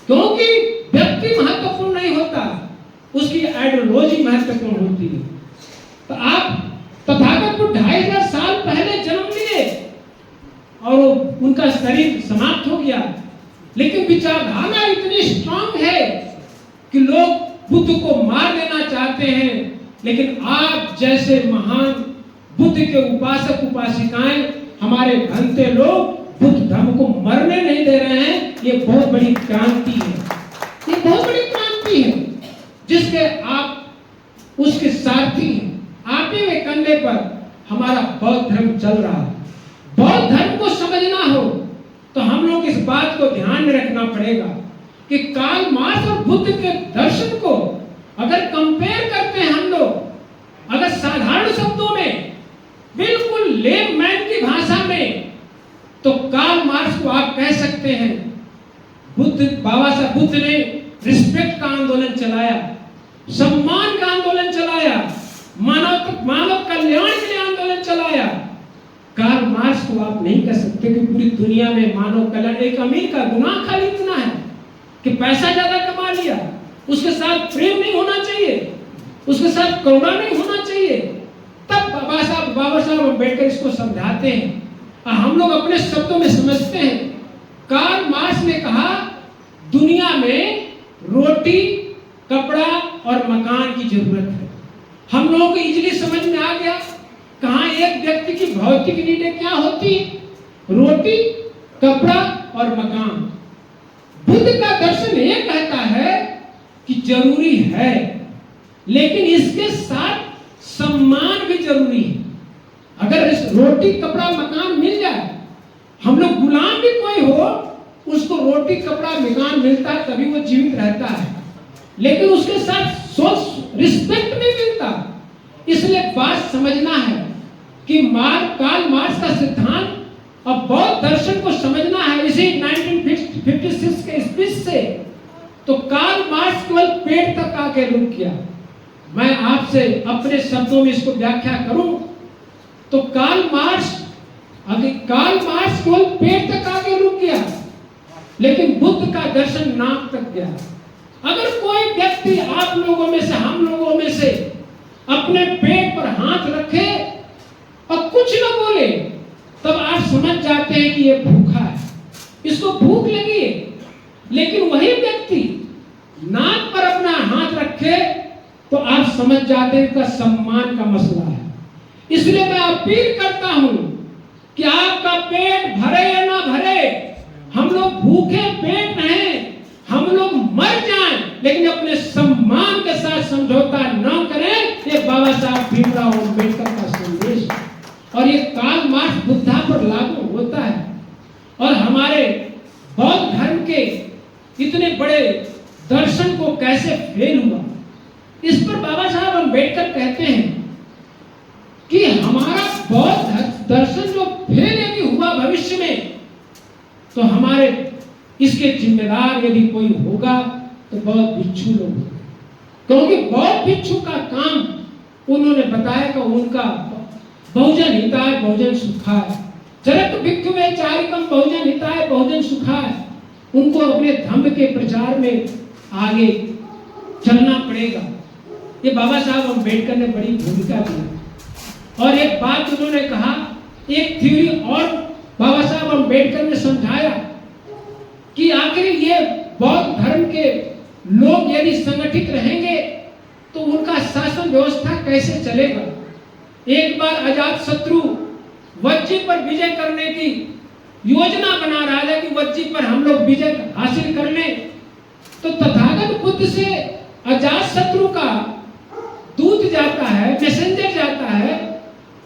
क्योंकि व्यक्ति महत्वपूर्ण नहीं होता, उसकी आइडियोलॉजी महत्वपूर्ण होती है। तो आप तथागत को 2500 साल पहले जन्म लिए और उनका शरीर समाप्त हो गया, लेकिन विचारधारा इतनी स्ट्रांग है कि लोग बुद्ध को मार देना चाहते हैं, लेकिन आप जैसे महान बुद्ध के उपासक उपासिकाएं, हमारे भंते लोग बुद्ध धर्म को मरने नहीं दे रहे हैं। ये बहुत बड़ी क्रांति है, ये बहुत बड़ी क्रांति है जिसके आप उसके सारथी हैं। आप ही के कंधे पर हमारा बौद्ध धर्म चल रहा है। बौद्ध धर्म को समझना हो तो हम लोग इस बात को ध्यान में रखना पड़ेगा कि कार्ल मार्क्स और बुद्ध के दर्शन को अगर कंपेयर करते हैं हम लोग, अगर साधारण शब्दों में बिल्कुल लेमैन की भाषा में, तो कार्ल मार्क्स को आप कह सकते हैं बाबा साहब बुद्ध ने रिस्पेक्ट का आंदोलन चलाया, सम्मान का आंदोलन चलाया, मानव कल्याण के लिए आंदोलन चलाया। कार्ल मार्क्स को आप नहीं कह सकते कि पूरी दुनिया में मानव कल्याण, एक अमीर का गुनाह खाली इतना है कि पैसा ज्यादा कमा लिया, उसके साथ प्रेम नहीं होना चाहिए, उसके साथ करुणा नहीं होना चाहिए। तब बाबा साहब अम्बेडकर इसको समझाते हैं और हम लोग अपने शब्दों में समझते हैं। कार्ल मार्क्स ने कहा दुनिया में रोटी, कपड़ा और मकान की जरूरत है। हम लोगों को इजीली समझ में आ गया कहां एक व्यक्ति की भौतिक नीडें क्या होती है, रोटी, कपड़ा और मकान। बुद्ध का दर्शन ये कहता है कि जरूरी है, लेकिन इसके साथ सम्मान भी जरूरी है। अगर रोटी, कपड़ा, मकान मिल जाए, हम लोग गुलाम भी कोई हो, उसको रोटी, कपड़ा, मकान मिलता है तभी वो जीवित रहता है, लेकिन उसके साथ रिस्पेक्ट नहीं मिलता। इसलिए बात समझना है कि कार्ल मार्क्स का सिद्धांत और बौद्ध दर्शन को समझना है। इसी 1956 के स्पीच से तो कार्ल मार्क्स केवल पेट तक आके रुक गया। मैं आपसे अपने शब्दों में इसको व्याख्या करूं तो कार्ल मार्क्स केवल पेट तक आके रुक गया, लेकिन बुद्ध का दर्शन नाक तक गया। अगर कोई व्यक्ति आप लोगों में से, हम लोगों में से अपने पेट पर हाथ रखे और कुछ न बोले, तब आप समझ जाते हैं कि ये भूखा है, इसको भूख लगी है। लेकिन वही व्यक्ति नाक पर अपना हाथ रखे तो आप समझ जाते हैं कि सम्मान का मसला है। इसलिए मैं अपील करता हूं कि आपका पेट भरे या ना भरे, हम लोग भूखे पेट रहें, हम लोग मर जाएं, लेकिन अपने सम्मान के साथ समझौता न करें। ये बाबा साहब भीमराव अम्बेडकर का संदेश है और ये कार्ल मार्क्स बुद्धा पर लागू होता है। और हमारे बौद्ध धर्म के इतने बड़े दर्शन को कैसे फेल हुआ, इस पर बाबा साहब अम्बेडकर कहते हैं कि हमारा बौद्ध दर्शन जो फेल यदि हुआ भविष्य में, तो हमारे इसके जिम्मेदार यदि कोई होगा तो बौद्ध भिक्षु लोग होंगे। क्योंकि बौद्ध भिक्षु का काम उन्होंने बताया कि उनका बहुजन हिताय बहुजन सुखाय, चरक भिक्षुवे चारिकम बहुजन हिताय बहुजन सुखाय। उनको अपने धम्म के प्रचार में आगे चलना पड़ेगा। ये बाबा साहब अम्बेडकर ने बड़ी भूमिका दी। और एक बात उन्होंने कहा, एक थ्योरी और बाबा साहब अम्बेडकर ने समझाया कि आखिर ये बौद्ध धर्म के लोग यदि संगठित रहेंगे तो उनका शासन व्यवस्था कैसे चलेगा। एक बार अजात शत्रु वज्जी पर विजय करने की योजना बना रहा है कि वज्जी पर हम लोग विजय हासिल कर लें, तो तथागत बुद्ध से अजात शत्रु का दूत जाता है, मैसेंजर जाता है,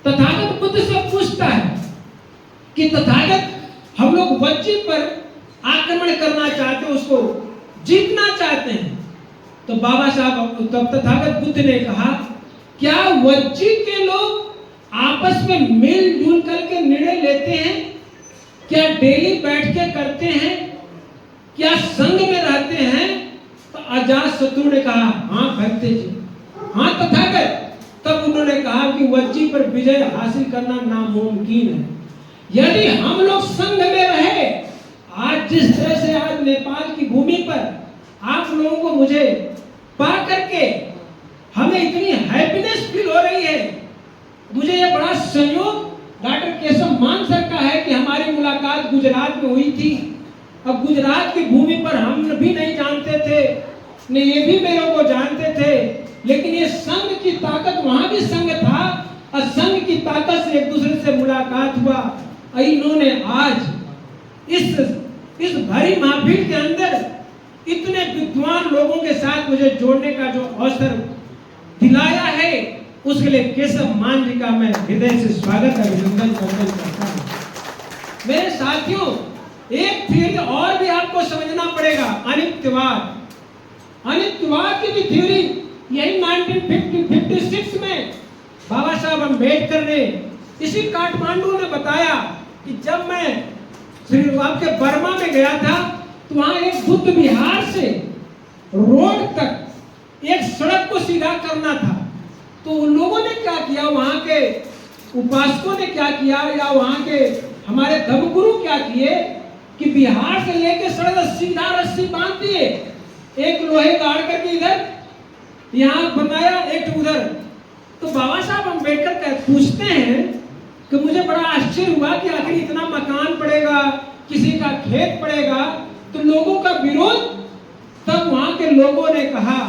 तथागत बुद्ध से पूछता है कि तथागत हम लोग वज्जी पर आक्रमण करना चाहते हैं, उसको जीतना चाहते हैं। तो बाबा साहब तब तथागत बुद्ध ने कहा, क्या वज्जी के लोग आपस में मिलजुल करके निर्णय लेते हैं? क्या डेली बैठ के करते हैं? क्या संघ में रहते हैं? तो अजात शत्रु ने कहा, हाँ भक्ति जी, हाँ तथागत। तब उन्होंने कहा कि वज्जी पर विजय हासिल करना नामुमकिन है। यदि हम लोग संघ में रहे, आज जिस तरह से आज नेपाल की भूमि पर आप लोगों को मुझे पा करके हमें इतनी हैप्पीनेस फील हो रही है, मुझे ये बड़ा संयोग डॉक्टर केशव मान सर का है कि हमारी मुलाकात गुजरात में हुई थी। अब गुजरात की भूमि पर हम भी नहीं जानते थे, न ये भी मेरे को जानते थे, लेकिन ये संघ की ताकत, वहां भी संघ था और संघ की ताकत से एक दूसरे से मुलाकात हुआ। इन्होंने आज इस भरी महफिल के अंदर इतने विद्वान लोगों के साथ मुझे जोड़ने का जो अवसर दिलाया है, उसके लिए केशव मान जी का मैं हृदय से स्वागत अभिनंदन करता हूं। मेरे साथियों, एक थ्योरी और भी आपको समझना पड़ेगा, अनित्यवाद। अनित्यवाद की भी थ्योरी यही 1956 में बाबा साहब अम्बेडकर ने इसी काठमांडू ने बताया कि जब मैं आपके बर्मा में गया था तो वहां एक बुद्ध विहार से रोड तक एक सड़क को सीधा करना था। तो उन लोगों ने क्या किया, वहां के उपासकों ने क्या किया, या वहां के हमारे धर्मगुरु क्या किए कि बिहार से लेके सड़क सीधा रस्सी बांध दिए, एक लोहे गाड़ करके इधर यहाँ बनाया, एक उधर। तो बाबा साहब अम्बेडकर पूछते हैं कि मुझे बड़ा आश्चर्य हुआ कि आखिर इतना मकान पड़ेगा, किसी का खेत पड़ेगा, तो लोगों का विरोध। तब वहां के लोगों ने कहा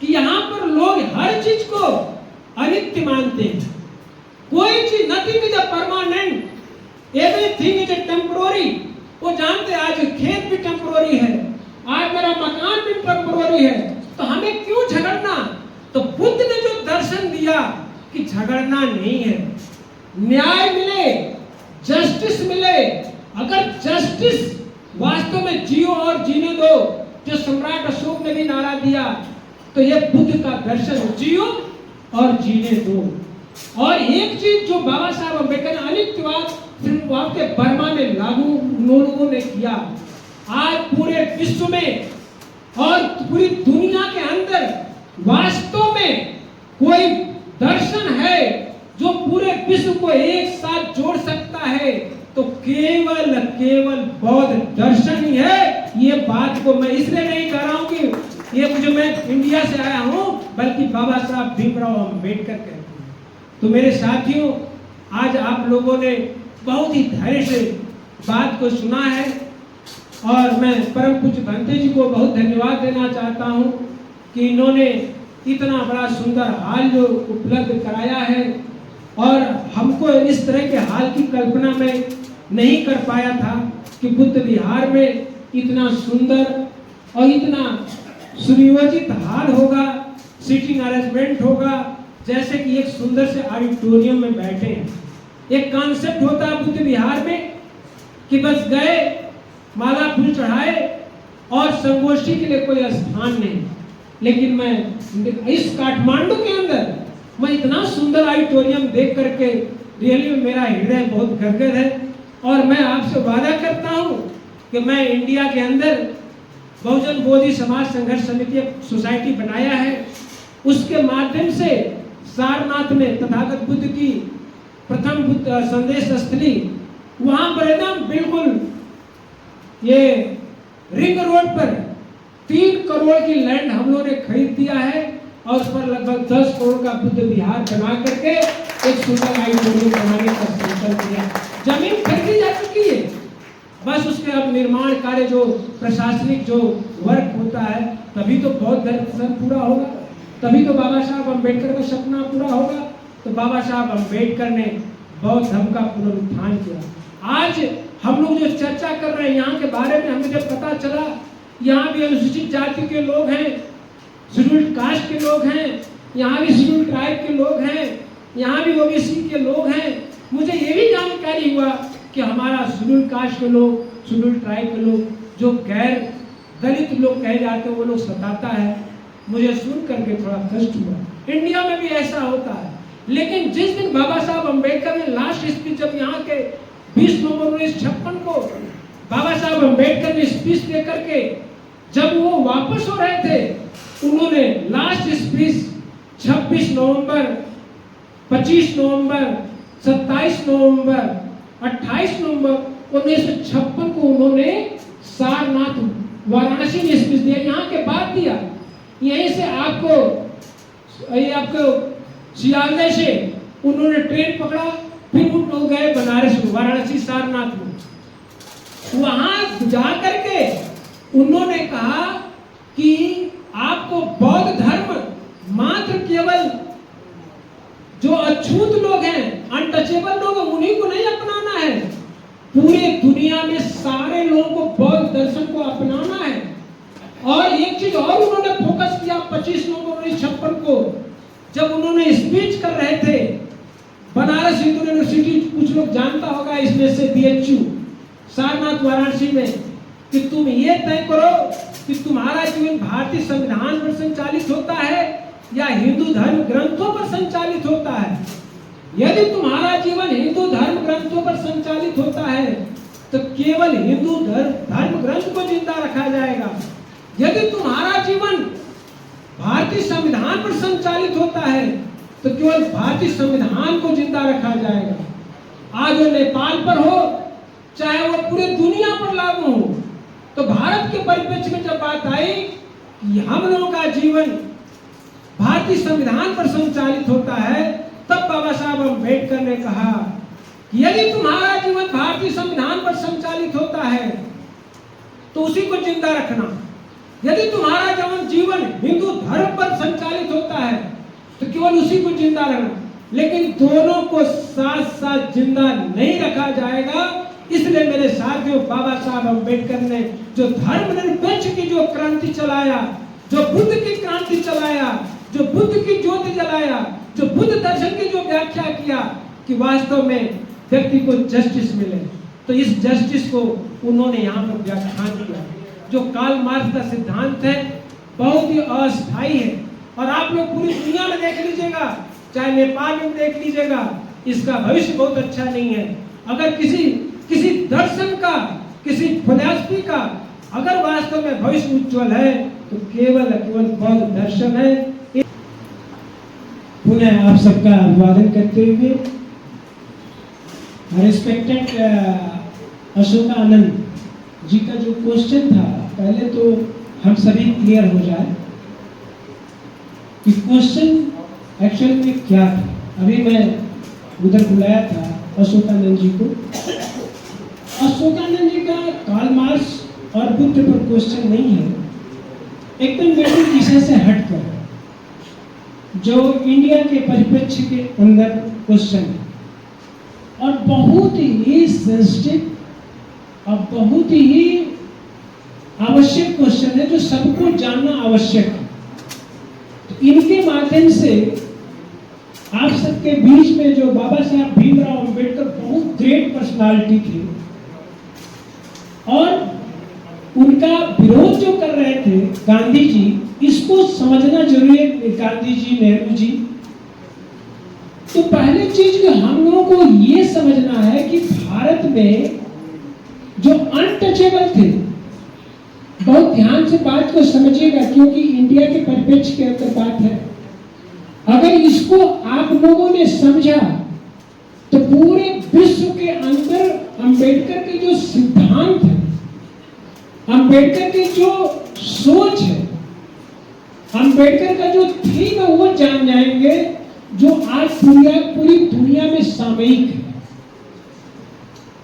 कि यहाँ पर लोग हर चीज को अनित्य मानते हैं। कोई चीज, nothing is a permanent, everything is a temporary. वो जानते आज खेत भी टेम्पोररी है, आज मेरा मकान भी टेम्पोररी है, तो हमें क्यों झगड़ना। तो बुद्ध ने जो दर्शन दिया कि झगड़ना नहीं है, न्याय मिले, जस्टिस मिले। अगर जस्टिस वास्तव में जियो और जीने दो, जो सम्राट अशोक ने भी नारा दिया, तो ये बुद्ध का दर्शन, जियो और जीने दो। और एक चीज जो बाबा साहब अम्बेडकर ने अनित्यवाद सिर्फ आपके बर्मा में लागू लोगों ने किया, आज पूरे विश्व में और पूरी दुनिया के अंदर वास्तव में कोई दर्शन है जो पूरे विश्व को एक साथ जोड़ सकता है, तो केवल केवल बौद्ध दर्शन ही है। ये बात को मैं इसलिए नहीं कह रहा हूं कि ये मैं इंडिया से आया हूं, बल्कि बाबा साहब भीमराव अम्बेडकर कहते हैं। तो मेरे साथियों, आज आप लोगों ने बहुत ही धैर्य से बात को सुना है और मैं परम पूज्य भंते जी को बहुत धन्यवाद देना चाहता हूं कि इन्होंने इतना बड़ा सुंदर हाल जो उपलब्ध कराया है। और हमको इस तरह के हाल की कल्पना में नहीं कर पाया था कि बुद्ध विहार में इतना सुंदर और इतना सुनियोजित हाल होगा, सीटिंग अरेंजमेंट होगा, जैसे कि एक सुंदर से ऑडिटोरियम में बैठे हैं। एक कॉन्सेप्ट होता है बुद्ध विहार में कि बस गए, माला फूल चढ़ाए और संगोष्ठी के लिए कोई स्थान नहीं। लेकिन मैं इस काठमांडू के अंदर मैं इतना सुंदर ऑडिटोरियम देख करके रियली मेरा हृदय बहुत गदगद है। और मैं आपसे वादा करता हूँ कि मैं इंडिया के अंदर बहुजन बोधि समाज संघर्ष समिति एक सोसाइटी बनाया है, उसके माध्यम से सारनाथ में तथागत बुद्ध की प्रथम बुद्ध संदेश स्थली, वहां पर एकदम बिल्कुल ये रिंग रोड पर 3 करोड़ की लैंड हम लोगों ने खरीद दिया है और उस पर लगभग 10 करोड़ का बुद्ध विहार बना करके एक सुंदर ऑडिटोरियम बनाने का संकल्प किया। जमीन खरीदी जा चुकी है, बस उसके अब निर्माण कार्य जो प्रशासनिक जो वर्क होता है, तभी तो बौद्ध दर्शन पूरा होगा, तभी तो बाबा साहब अम्बेडकर का सपना पूरा होगा। तो बाबा साहब अम्बेडकर ने बौद्ध धर्म का पुनरुत्थान किया। आज हम लोग जो चर्चा कर रहे हैं यहाँ के बारे में, हमें जब पता चला यहाँ भी अनुसूचित जाति के लोग हैं, शेड्यूल्ड कास्ट के लोग हैं, यहाँ भी शेड्यूल्ड ट्राइब के लोग हैं, यहाँ भी ओबीसी के लोग हैं, मुझे ये भी जानकारी हुआ कि हमारा शेड्यूल्ड कास्ट के लोग, शेड्यूल्ड ट्राइब के लोग, जो गैर दलित लोग कहे जाते हैं, वो लोग सताता है। मुझे सुन करके थोड़ा कष्ट हुआ। इंडिया में भी ऐसा होता है। लेकिन जिस दिन बाबा साहब अम्बेडकर ने लास्ट स्पीच, जब यहाँ के 20 नवंबर 1956 को बाबा साहब अम्बेडकर ने स्पीच दे करके जब वो वापस हो रहे थे, उन्होंने लास्ट स्पीच 26 नवंबर, 25 नवंबर, 27 नवंबर, 28 नवंबर 1956 को उन्होंने सारनाथ वाराणसी में स्पीच दिया। यहाँ के बाद दिया, यहीं से आपको सियालदह से उन्होंने ट्रेन पकड़ा, फिर वो लोग गए बनारस में, वाराणसी सारनाथ में। वहां जाकर के उन्होंने कहा कि आपको बौद्ध धर्म मात्र केवल जो अछूत लोग हैं, अनटचेबल लोग, उन्हीं को नहीं अपनाना है, पूरे दुनिया में सारे लोगों को बौद्ध दर्शन को अपनाना है। और एक चीज और उन्होंने फोकस किया 25 नवंबर 1956 को, जब उन्होंने स्पीच कर रहे थे बनारस हिंदू यूनिवर्सिटी, कुछ लोग जानता होगा इसमें से BHU सारनाथ वाराणसी में, कि तुम ये तय करो कि तुम्हारा जीवन भारतीय संविधान पर संचालित होता है या हिंदू धर्म ग्रंथों पर संचालित होता है। यदि तुम्हारा जीवन हिंदू धर्म ग्रंथों पर संचालित होता है तो केवल हिंदू धर्म ग्रंथ को जिंदा रखा जाएगा। यदि तुम्हारा जीवन भारतीय संविधान पर संचालित होता है तो केवल भारतीय संविधान को जिंदा रखा जाएगा। आज वो नेपाल पर हो, चाहे वो पूरे दुनिया पर लागू हो, तो भारत के परिप्रेक्ष्य में जब बात आई कि हम लोगों का जीवन भारतीय संविधान पर संचालित होता है, तब बाबा साहब अम्बेडकर ने कहा कि यदि तुम्हारा जीवन भारतीय संविधान पर संचालित होता है तो उसी को जिंदा रखना, यदि तुम्हारा जीवन हिंदू धर्म पर संचालित होता है तो केवल उसी को जिंदा रहना। लेकिन दोनों को साथ साथ जिंदा नहीं रखा जाएगा। इसलिए मेरे साथियों, बाबा साहब अम्बेडकर ने जो धर्मनिरपेक्ष की जो क्रांति चलाया, जो बुद्ध की क्रांति चलाया, जो बुद्ध की ज्योति जलाया, जो बुद्ध दर्शन की जो व्याख्या किया कि वास्तव में व्यक्ति को जस्टिस मिले, तो इस जस्टिस को उन्होंने यहाँ पर व्याख्यान किया। जो कार्ल मार्क्स का सिद्धांत है बहुत ही अस्थायी है, और आप लोग पूरी दुनिया में देख लीजिएगा, चाहे नेपाल में देख लीजिएगा, इसका भविष्य बहुत अच्छा नहीं है। अगर किसी दर्शन का, किसी फिलॉसफी का अगर वास्तव में भविष्य उज्जवल है तो केवल बौद्ध दर्शन है। पुनः आप सबका अभिवादन करते हुए, रिस्पेक्टेड अशोकानंद जी का जो क्वेश्चन था, पहले तो हम सभी क्लियर हो जाए कि क्वेश्चन एक्चुअल में क्या था। अभी मैं उधर बुलाया था अशोकानंद जी को। अशोकानंद जी का कार्ल मार्क्स और बुद्ध पर क्वेश्चन नहीं है, एकदम मेरे विषय से हटकर। जो इंडिया के परिप्रेक्ष्य के अंदर क्वेश्चन है और बहुत ही सेंसिटिव और बहुत ही आवश्यक क्वेश्चन है जो सबको जानना आवश्यक है। तो इनके माध्यम से आप सबके बीच में जो बाबा साहब भीमराव अंबेडकर बहुत ग्रेट पर्सनालिटी थे और उनका विरोध जो कर रहे थे गांधी जी, इसको समझना जरूरी है। गांधी जी, नेहरू जी, तो पहली चीज जो हम लोगों को ये समझना है कि भारत में जो अनटचेबल थे, बहुत ध्यान से बात को समझिएगा क्योंकि इंडिया के परिप्रेक्ष्य के अंदर बात है। अगर इसको आप लोगों ने समझा तो पूरे विश्व के अंदर अंबेडकर के जो सिद्धांत है, अंबेडकर की जो सोच है, अंबेडकर का जो थीम है वो जान जाएंगे, जो आज पूरी दुनिया में सामयिक है।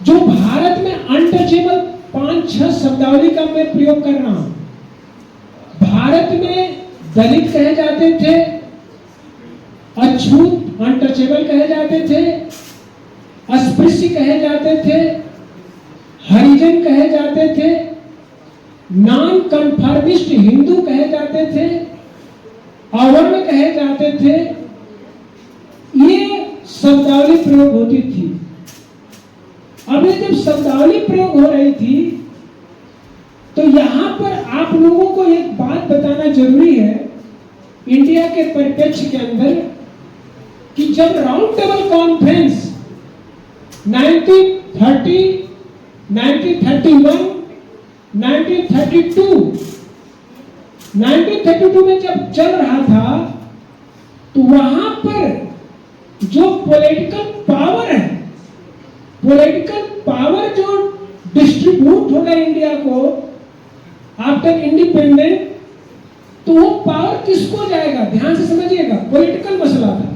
जो भारत में अनटचेबल 5-6 शब्दावली का मैं प्रयोग कर रहा हूं। भारत में दलित कहे जाते थे, अछूत अनटचेबल कहे जाते थे, अस्पृश्य कहे जाते थे, हरिजन कहे जाते थे, नॉन कन्फर्मिस्ट हिंदू कहे जाते थे, अवर्ण कहे जाते थे। ये शब्दावली प्रयोग होती थी। अब ये जब शब्दावली प्रयोग हो रही थी तो यहां पर आप लोगों को एक बात बताना जरूरी है इंडिया के परिप्रेक्ष्य के अंदर कि जब राउंड टेबल कॉन्फ्रेंस 1930, 1931, 1932 में जब चल रहा था तो वहां पर जो पॉलिटिकल पावर है, पॉलिटिकल पावर जो डिस्ट्रीब्यूट होगा इंडिया को आफ्टर इंडिपेंडेंट, तो वो पावर किसको जाएगा? ध्यान से समझिएगा, पॉलिटिकल मसला था।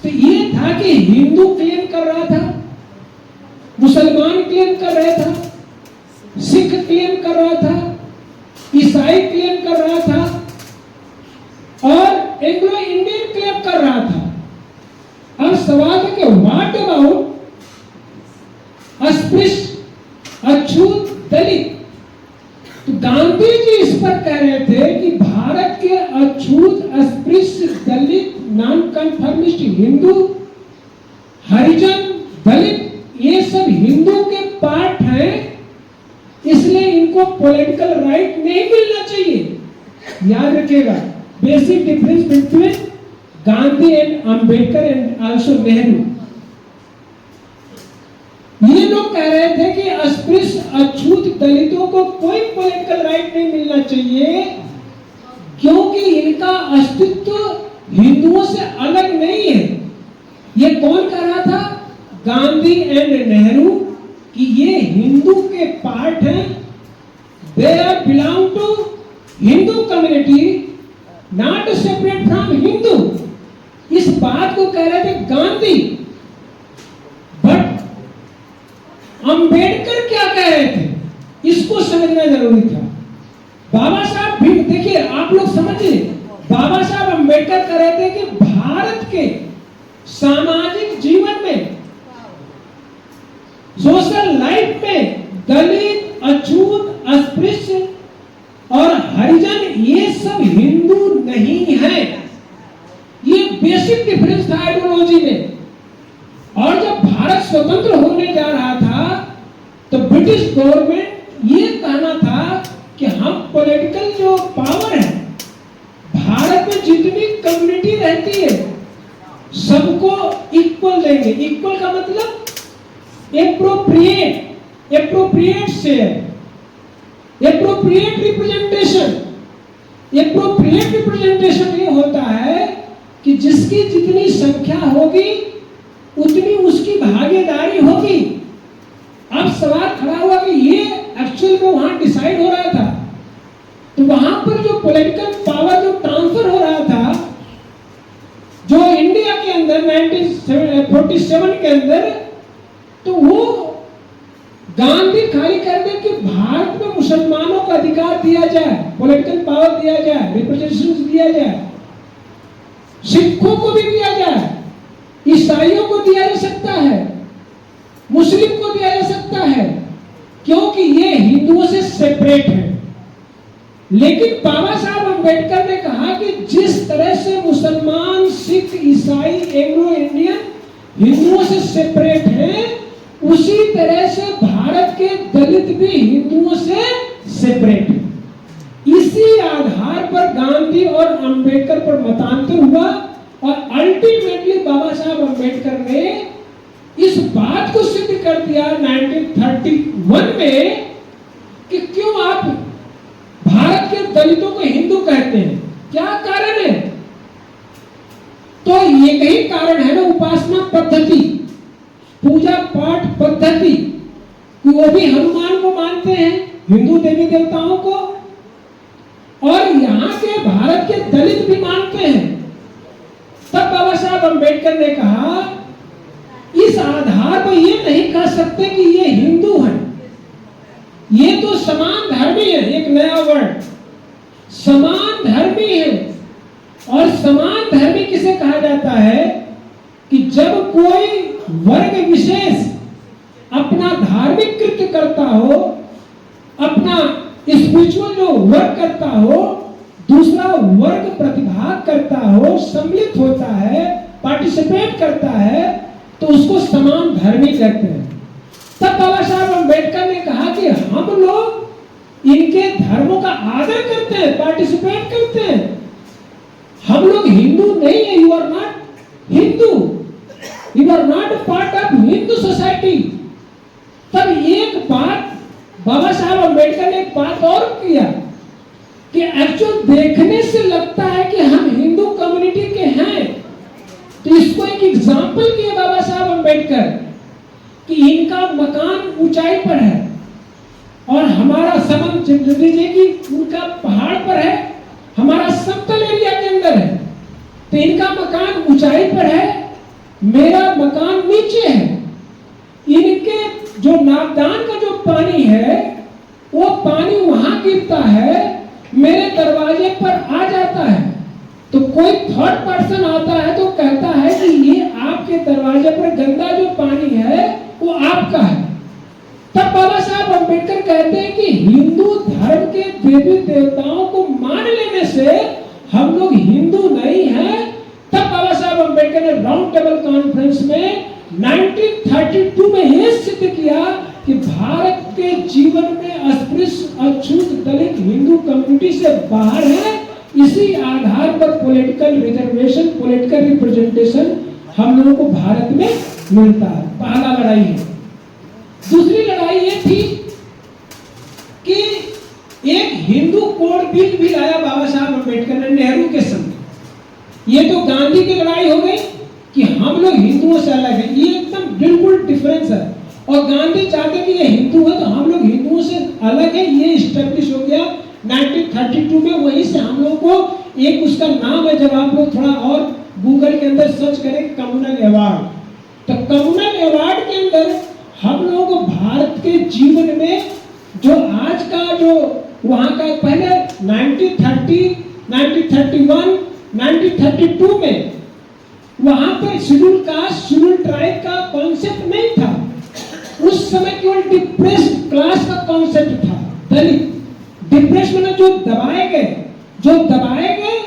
तो ये था कि हिंदू क्लेम कर रहा था, मुसलमान क्लेम कर रहा था, सिख क्लेम कर रहा था, ईसाई क्लेम कर रहा था और एंग्लो इंडियन क्लेम कर रहा था। अब सवाल है कि व्हाट अबाउट अस्पृश्य, अछूत, दलित? तो गांधी जी इस पर कह रहे थे कि भारत के अछूत, अस्पृश्य, दलित, नॉन कन्फर्मिस्ट हिंदू, हरिजन, दलित, ये सब हिंदू के पार्ट हैं, इसलिए इनको पॉलिटिकल राइट नहीं मिलना चाहिए। याद रखिएगा, basic difference between Gandhi and Ambedkar and also Nehru. ये लोग कह रहे थे कि अस्पृश्य, अछूत, दलितों को कोई पॉलिटिकल राइट नहीं मिलना चाहिए क्योंकि इनका अस्तित्व हिंदुओं से अलग नहीं है। ये कौन कह रहा था? गांधी एंड नेहरू, कि ये हिंदू के पार्ट हैं, they are belong to Hindu community, not separate from Hindu. इस बात को कह रहे थे गांधी। बट अंबेडकर क्या कह रहे थे, इसको समझना जरूरी था। बाबा साहब भी, देखिए आप लोग समझिए, बाबा साहब अंबेडकर कह रहे थे कि भारत के सामाजिक जीवन में, सोशल लाइफ में दलित, अछूत, अस्पृश्य और हरिजन ये सब हिंदू नहीं है। ये बेसिक डिफरेंस था आइडियोलॉजी में। और जब भारत स्वतंत्र होने जा रहा था तो ब्रिटिश गवर्नमेंट ये कहना था कि हम पॉलिटिकल जो पावर है, भारत में जितनी कम्युनिटी रहती है सबको इक्वल देंगे। इक्वल का मतलब appropriate, appropriate share, appropriate representation. Appropriate representation ये होता है कि जिसकी जितनी संख्या होगी उतनी उसकी भागीदारी होगी। अब सवाल खड़ा हुआ कि ये एक्चुअल में वहां डिसाइड हो रहा था, तो वहां पर जो पॉलिटिकल पावर जो ट्रांसफर हो रहा था, जो इंडिया के अंदर 1947 के अंदर, तो वो गांधी खाली कर दे कि भारत में मुसलमानों को अधिकार दिया जाए, पॉलिटिकल पावर दिया जाए, रिप्रेजेंटेशन दिया जाए। सिखों को भी दिया जाए, ईसाइयों को दिया जा सकता है, मुस्लिम को दिया जा सकता है, क्योंकि ये हिंदुओं से सेपरेट है। लेकिन बाबा साहब अंबेडकर ने कहा कि जिस तरह से मुसलमान, सिख, ईसाई, एंग्लो इंडियन हिंदुओं से सेपरेट हैं, उसी तरह से भारत के दलित भी हिंदुओं से सेपरेट है। इसी आधार पर गांधी और अंबेडकर पर मतांतर हुआ और अल्टीमेटली बाबा साहब अंबेडकर ने इस बात को सिद्ध कर दिया 1931 में कि क्यों आप भारत के दलितों को हिंदू कहते हैं, क्या कारण है? तो यही कारण है ना, उपासना पद्धति, पूजा पाठ पद्धति, कि वो भी हनुमान को मानते हैं, हिंदू देवी देवताओं को, और यहाँ के भारत के दलित भी मानते हैं। तब बाबा साहब अंबेडकर ने कहा इस आधार पर ये नहीं कह सकते कि ये हिंदू हैं, ये तो समान धर्मी है। एक नया वर्ड, समान धर्मी है। और समान धर्मी किसे कहा जाता है? कि जब कोई वर्ग विशेष अपना धार्मिक कृत्य करता हो, अपना स्पिरिचुअल जो वर्क करता हो, दूसरा वर्ग प्रतिभाग करता हो, सम्मिलित होता है, पार्टिसिपेट करता है, तो उसको समान धर्मी कहते हैं। तब बाबा साहब अंबेडकर ने कहा कि हम लोग इनके धर्मों का आदर करते हैं, पार्टिसिपेट करते हैं, हम लोग हिंदू नहीं है। You are not Hindu, you are not part of Hindu society. तब एक बात बाबा साहब अंबेडकर ने एक बात और किया कि एक्चुअल देखने से लगता है कि हम हिंदू कम्युनिटी के हैं, तो इसको एक एग्जाम्पल किया बाबा साहब अंबेडकर कि इनका मकान ऊंचाई पर है और हमारा समन लीजिए कि उनका पहाड़ पर है, हमारा समतल एरिया के अंदर है, तो इनका मकान ऊंचाई पर है, मेरा मकान नीचे है। इनके जो नापदान का जो पानी है वो पानी वहां गिरता है, मेरे दरवाजे पर आ जाता है, तो कोई थर्ड पर्सन आता है तो कहता है कि ये आपके दरवाजे पर गंदा जो पानी है वो आपका है। तब बाबा साहब अंबेडकर कहते हैं कि हिंदू धर्म के देवी देवताओं को मान लेने से हम लोग हिंदू नहीं हैं। तब बाबा साहब अंबेडकर ने राउंड टेबल कॉन्फ्रेंस में 1932 में यह सिद्ध किया कि भारत के जीवन में अस्पृश्य, अछूत, दलित, हिंदू कम्युनिटी से बाहर है। इसी आधार पर पॉलिटिकल रिजर्वेशन, पॉलिटिकल रिप्रेजेंटेशन हम लोगों को भारत में मिलता है। पहला लड़ाई है। दूसरी लड़ाई ये थी कि एक हिंदू कोड बिल भी लाया बाबा साहब अंबेडकर ने नेहरू के समय। ये तो गांधी की लड़ाई हो गई कि हम लोग हिंदुओं से अलग हैं, ये एकदम बिल्कुल डिफरेंस है। और गांधी चाहते कि ये हिंदू है तो हम लोग हिंदुओं से अलग है, ये स्टैब्लिश हो गया 1932 में। वहीं से हम लोग को एक उसका नाम है, जब आप लोग थोड़ा और गूगल के अंदर सर्च करें, कम्युनल अवार्ड, तो कम्युनल अवार्ड के अंदर हम लोगों को भारत के जीवन में जो आज का जो वहां का पहले 1930, 1931, 1932 में वहां पर शेड्यूल कास्ट, शेड्यूल ट्राइब का कॉन्सेप्ट नहीं था। उस समय केवल डिप्रेस्ड क्लास का कॉन्सेप्ट था, दलित। डिप्रेस मतलब जो दबाए गए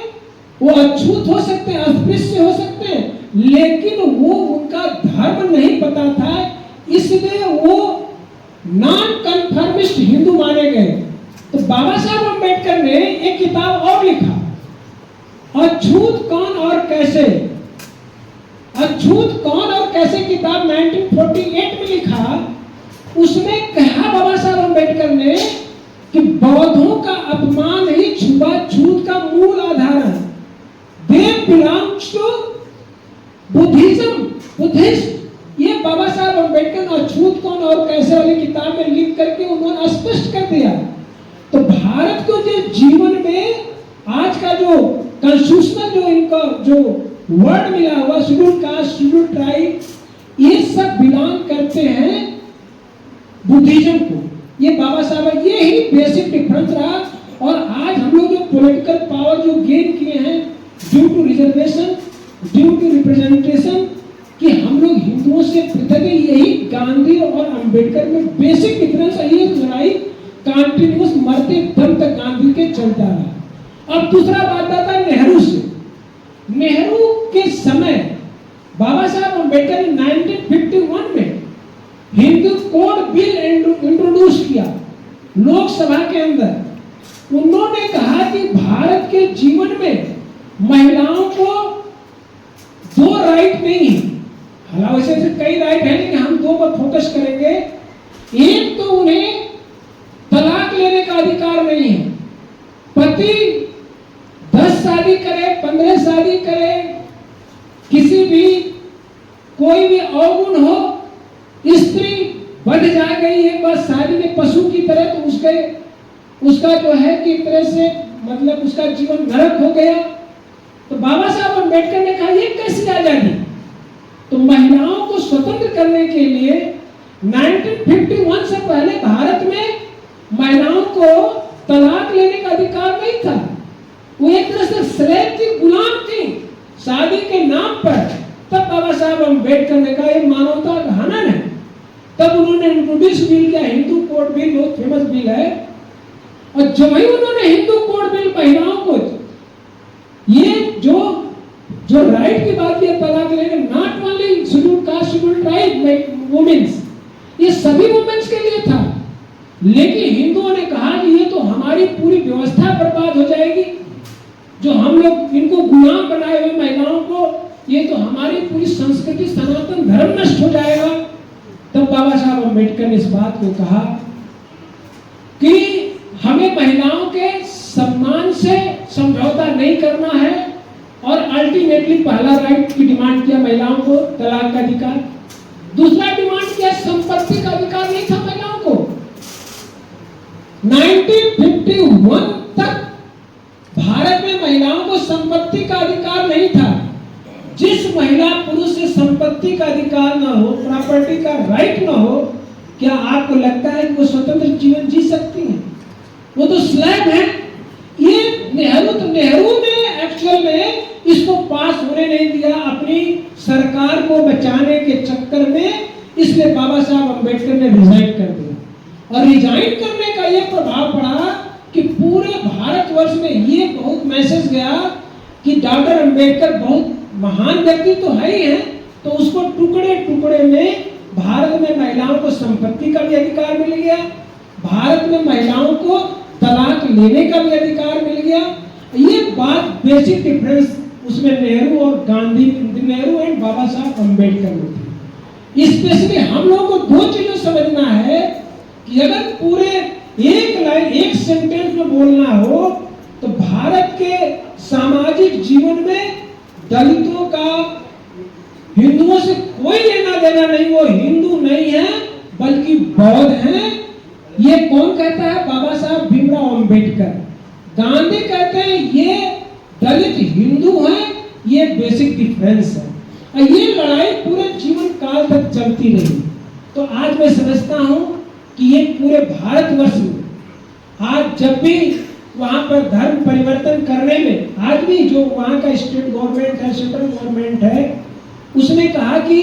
वो अछूत हो सकते हैं, अस्पृश्य हो सकते हैं, लेकिन वो उनका धर्म नहीं पता था, इसलिए वो नॉन कन्फर्मिस्ट हिंदू माने गए। तो बाबा साहब अंबेडकर ने एक किताब और लिखा, अछूत कौन और कैसे। अछूत कौन और कैसे किताब 1948 में लिखा। उसमें कहा बाबा साहब अंबेडकर ने कि बौद्धों का अपमान ही छुआछूत का मूल आधार है। They belongs to Buddhism, Buddhist. ये बाबा साहब अंबेडकर ने अछूत कौन और कैसे वाली किताब में लिख करके उन्होंने स्पष्ट कर दिया। तो भारत को जो जीवन में आज का जो कॉन्स्टिट्यूशनल जो इनका जो वर्ड मिला हुआ, शेड्यूल कास्ट, शेड्यूल ट्राइब, ये सब बिलोंग करते हैं बुद्धिज्म को। ये बाबा साहब, ये ही बेसिक डिफरेंस रहा। और आज हम लोग जो पॉलिटिकल पावर जो गेन किए हैं due to reservation, due to representation, कि हम लोग हिंदुओं से पृथक है। यही गांधी और अंबेडकर में बेसिक डिफरेंस है। ये लड़ाई कंटिन्यूस मरते दम तक गांधी के चलता रहा। अब दूसरा बात आता है नेहरू से। नेहरू के समय बाबा साहब अंबेडकर ने 1951 में हिंदू कोड बिल इंट्रोड्यूस किया लोकसभा के अंदर। उन्होंने कहा कि भारत के जीवन में महिलाओं को दो राइट नहीं है। हालांकि वैसे कई राइट है, लेकिन हम दो पर फोकस करेंगे। एक तो उन्हें तलाक लेने का अधिकार नहीं है। पति 10 शादी करे, 15 शादी करे, किसी भी कोई भी अवगुण हो, स्त्री बढ़ जा गई है बस शादी में पशु की तरह, तो उसका जो है कि एक तरह से मतलब उसका जीवन नरक हो गया। तो बाबा साहब अंबेडकर ने कहा ये कैसी आजादी। तो महिलाओं को स्वतंत्र करने के लिए 1951 से पहले भारत में महिलाओं को तलाक लेने का अधिकार नहीं था। वो एक तरह से स्लेव थी, गुलाम थी शादी के नाम पर। तब बाबा साहब अंबेडकर ने कहा ये मानवता का हनन है। तब उन्होंने इंट्रोड्यूस बिल किया, हिंदू कोड बिल, बहुत फेमस बिल है। और जब ही उन्होंने हिंदू कोड बिल महिलाओं को ये जो राइट की बात है तलाक लेने, not only schedule caste, schedule tribe womens, ये सभी वुमेन्स के लिए था। लेकिन हिंदुओं ने कहा कि ये तो हमारी पूरी व्यवस्था बर्बाद हो जाएगी, जो हम लोग इनको गुलाम बनाए हुए महिलाओं को, ये तो हमारी पूरी संस्कृति सनातन धर्म नष्ट हो जाएगा। तब बाबा साहब अंबेडकर ने इस बात को कहा कि हमें महिलाओं के सम्मान से समझौता नहीं करना है। और अल्टीमेटली पहला राइट की डिमांड किया महिलाओं को तलाक का अधिकार। दूसरा डिमांड किया संपत्ति का अधिकार नहीं था महिलाओं को। 1951 तक भारत में महिलाओं को संपत्ति का अधिकार नहीं था। जिस महिला पुरुष से संपत्ति का अधिकार ना हो, प्रॉपर्टी का राइट ना हो, क्या आपको लगता है कि वो स्वतंत्र जीवन जी सकती हैं? वो तो स्लेव है। ये नेहरू ने एक्चुअल में इसको पास होने नहीं दिया अपनी सरकार को बचाने के चक्कर में। इसलिए बाबा साहब अंबेडकर ने रिजाइन कर दिया। और रिजाइन करने का यह प्रभाव पड़ा कि पूरे भारतवर्ष में ये बहुत मैसेज गया कि डॉक्टर अंबेडकर बहुत महान व्यक्ति तो है ही है, तो उसको टुकड़े टुकड़े में भारत में महिलाओं को संपत्ति का भी अधिकार मिल गया, भारत में महिलाओं को तलाक लेने का भी अधिकार मिल गया। ये बात बेसिक डिफरेंस उसमें नेहरू और गांधी, नेहरू एंड बाबा साहब अंबेडकर में थी। स्पेशली हम लोगों को दो चीजें समझना है कि अगर पूरे एक लाइन एक सेंटेंस में बोलना हो तो भारत के सामाजिक जीवन में दलितों का हिंदुओं से कोई लेना देना नहीं। वो हिंदू नहीं है बल्कि बौद्ध हैं। ये कौन कहता है? बाबा साहब भीमराव अंबेडकर। गांधी कहते हैं ये दलित हिंदू हैं। ये बेसिक डिफरेंस है। और ये लड़ाई पूरे जीवन काल तक चलती रही। तो आज मैं समझता हूं कि ये पूरे भारतवर्ष में आज जब भी वहां पर धर्म परिवर्तन करने में, आज भी जो वहां का स्टेट गवर्नमेंट है, सेंट्रल गवर्नमेंट है, उसने कहा कि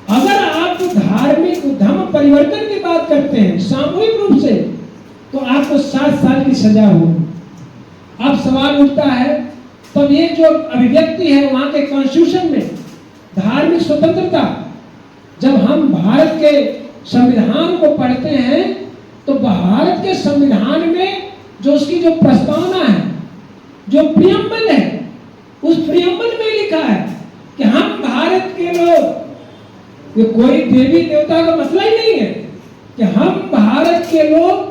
अगर आप धार्मिक धर्म परिवर्तन की बात करते हैं सामूहिक रूप से तो आपको 7 साल की सजा होगी। अब सवाल उठता है, तब ये जो अभिव्यक्ति है वहां के कॉन्स्टिट्यूशन में धार्मिक स्वतंत्रता, जब हम भारत के संविधान को पढ़ते हैं तो भारत के संविधान में जो उसकी जो प्रस्तावना है, जो प्रियम्बल है, उस प्रियम्बल में लिखा है कि हम भारत के लोग, ये कोई देवी देवता का मसला ही नहीं है, कि हम भारत के लोग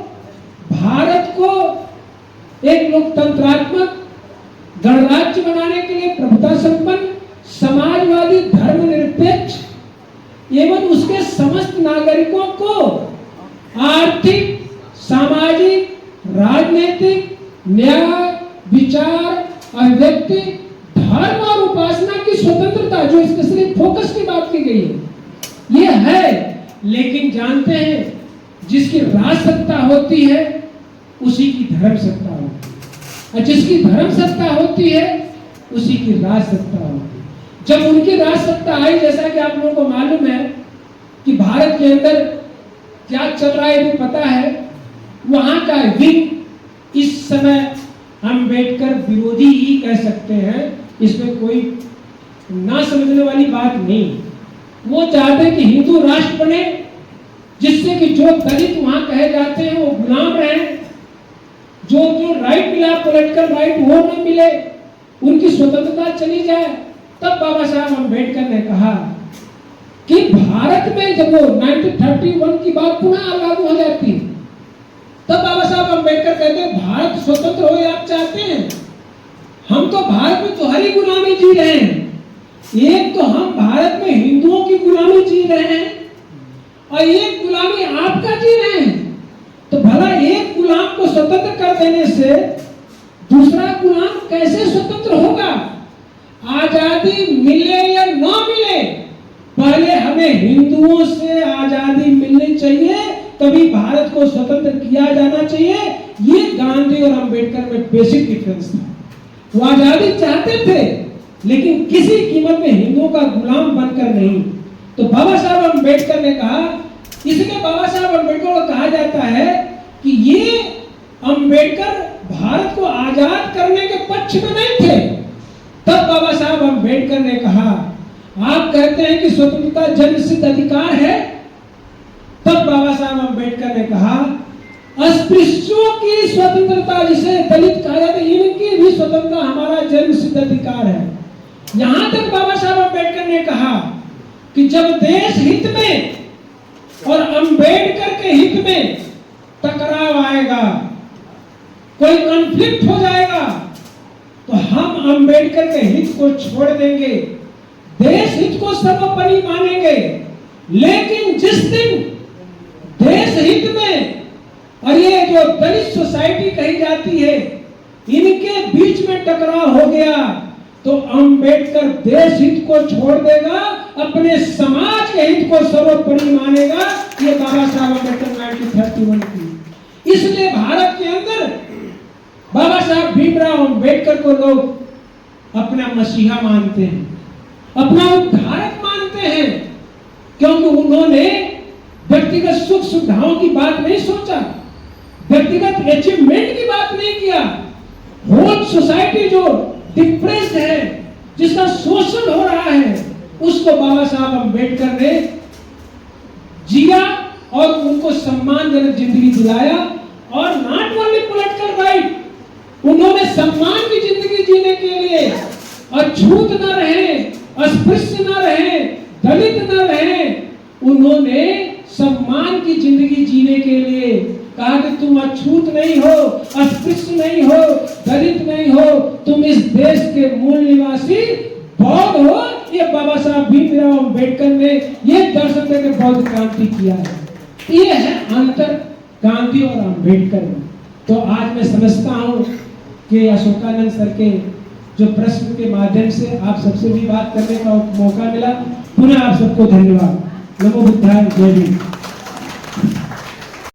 भारत को एक लोकतंत्रात्मक गणराज्य बनाने के लिए प्रभुता संपन्न, समाजवादी, धर्मनिरपेक्ष एवं उसके समस्त नागरिकों को आर्थिक, सामाजिक, राजनीतिक, न्याय, विचार, अभिव्यक्ति, धर्म और उपासना की स्वतंत्रता, जो स्पेशली फोकस की बात की गई है, ये है। लेकिन जानते हैं जिसकी राज सत्ता होती है उसी की धर्म सत्ता होती है, और जिसकी धर्म सत्ता होती है उसी की राज सत्ता होगी। जब उनकी राज सत्ता आई, जैसा कि आप लोगों को मालूम है कि भारत के अंदर क्या चल रहा है भी पता है, वहां का विंग इस समय अम्बेडकर विरोधी ही कह सकते हैं, इसमें कोई ना समझने वाली बात नहीं। वो चाहते हैं कि हिंदू राष्ट्र बने, जिससे कि जो दलित वहां कहे जाते हैं वो गुलाम रहे, जो राइट मिला पॉलिटिकल राइट वो न मिले, उनकी स्वतंत्रता चली जाए। तब बाबा साहब अम्बेडकर ने कहा कि भारत में जब वो 1931 की बात पुनः लागू हो जाती, तब बाबा साहब अम्बेडकर कहते हैं भारत स्वतंत्र हो, आप चाहते हैं, हम तो भारत में तुम्हारी गुलामी जी रहे हैं। एक तो हम भारत में हिंदुओं की गुलामी जी रहे हैं और एक गुलामी आपका जी रहे हैं। तो भला एक गुलाम को स्वतंत्र कर देने से दूसरा गुलाम कैसे स्वतंत्र होगा? आजादी मिले या ना मिले, पहले हमें हिंदुओं से आजादी मिलनी चाहिए, तभी भारत को स्वतंत्र किया जाना चाहिए। ये गांधी और अंबेडकर में बेसिक डिफरेंस था। वो आजादी चाहते थे, लेकिन किसी कीमत में हिंदुओं का गुलाम बनकर नहीं। तो बाबा साहब अम्बेडकर ने कहा, इसलिए बाबा साहब अम्बेडकर को कहा जाता है कि ये अम्बेडकर भारत को आजाद करने के पक्ष में नहीं थे। तब बाबा साहब अम्बेडकर ने कहा, आप कहते हैं कि स्वतंत्रता जन्मसिद्ध अधिकार है। तब बाबा साहब अम्बेडकर ने कहा, अस्पृश्यों की स्वतंत्रता, जिसे दलित कहा जाता है, इनकी भी स्वतंत्रता हमारा जन्मसिद्ध अधिकार है। यहां तक बाबा साहब अम्बेडकर ने कहा कि जब देश हित में और अंबेडकर के हित में टकराव आएगा, कोई कॉन्फ्लिक्ट हो जाएगा, तो हम अंबेडकर के हित को छोड़ देंगे, देश हित को सर्वोपरि मानेंगे। लेकिन जिस दिन देश हित में और ये जो दलित सोसाइटी कही जाती है, इनके बीच में टकराव हो गया, तो अंबेडकर देश हित को छोड़ देगा, अपने समाज के हित को सर्वोपरि मानेगा। ये बाबा साहब अम्बेडकर 1931 की। इसलिए भारत के अंदर बाबा साहब भीमराव अम्बेडकर को लोग अपना मसीहा मानते हैं, अपना उद्धारक मानते हैं, क्योंकि उन्होंने व्यक्तिगत सुख सुविधाओं की बात नहीं सोचा, व्यक्तिगत अचीवमेंट की बात नहीं किया। होल सोसाइटी जो डिप्रेस्ड है, जिसका शोषण हो रहा है, उसको बाबा साहब अम्बेडकर ने जिया और उनको सम्मानजनक जिंदगी दिलाया। और नॉट ओनली पॉलिटिकल राइट, उन्होंने सम्मान की जिंदगी जीने के लिए, अछूत न रहे, अस्पृश्य न रहे, दलित न रहे, उन्होंने सम्मान की जिंदगी जीने के लिए कहा कि तुम अछूत नहीं हो, अस्पृश्य नहीं हो, दलित नहीं हो, तुम इस देश के मूल निवासी बौद्ध हो। ये बाबा साहब भीमराव अम्बेडकर ने ये दर्शन देकर बौद्ध क्रांति किया है। ये है अंतर गांधी और अम्बेडकर में। तो आज मैं समझता हूँ कि अशोकानंद सर के जो प्रश्न के माध्यम से आप सबसे भी बात करने का मौका मिला। पुनः आप सबको धन्यवाद। नमो बुद्धाय, जय भीम।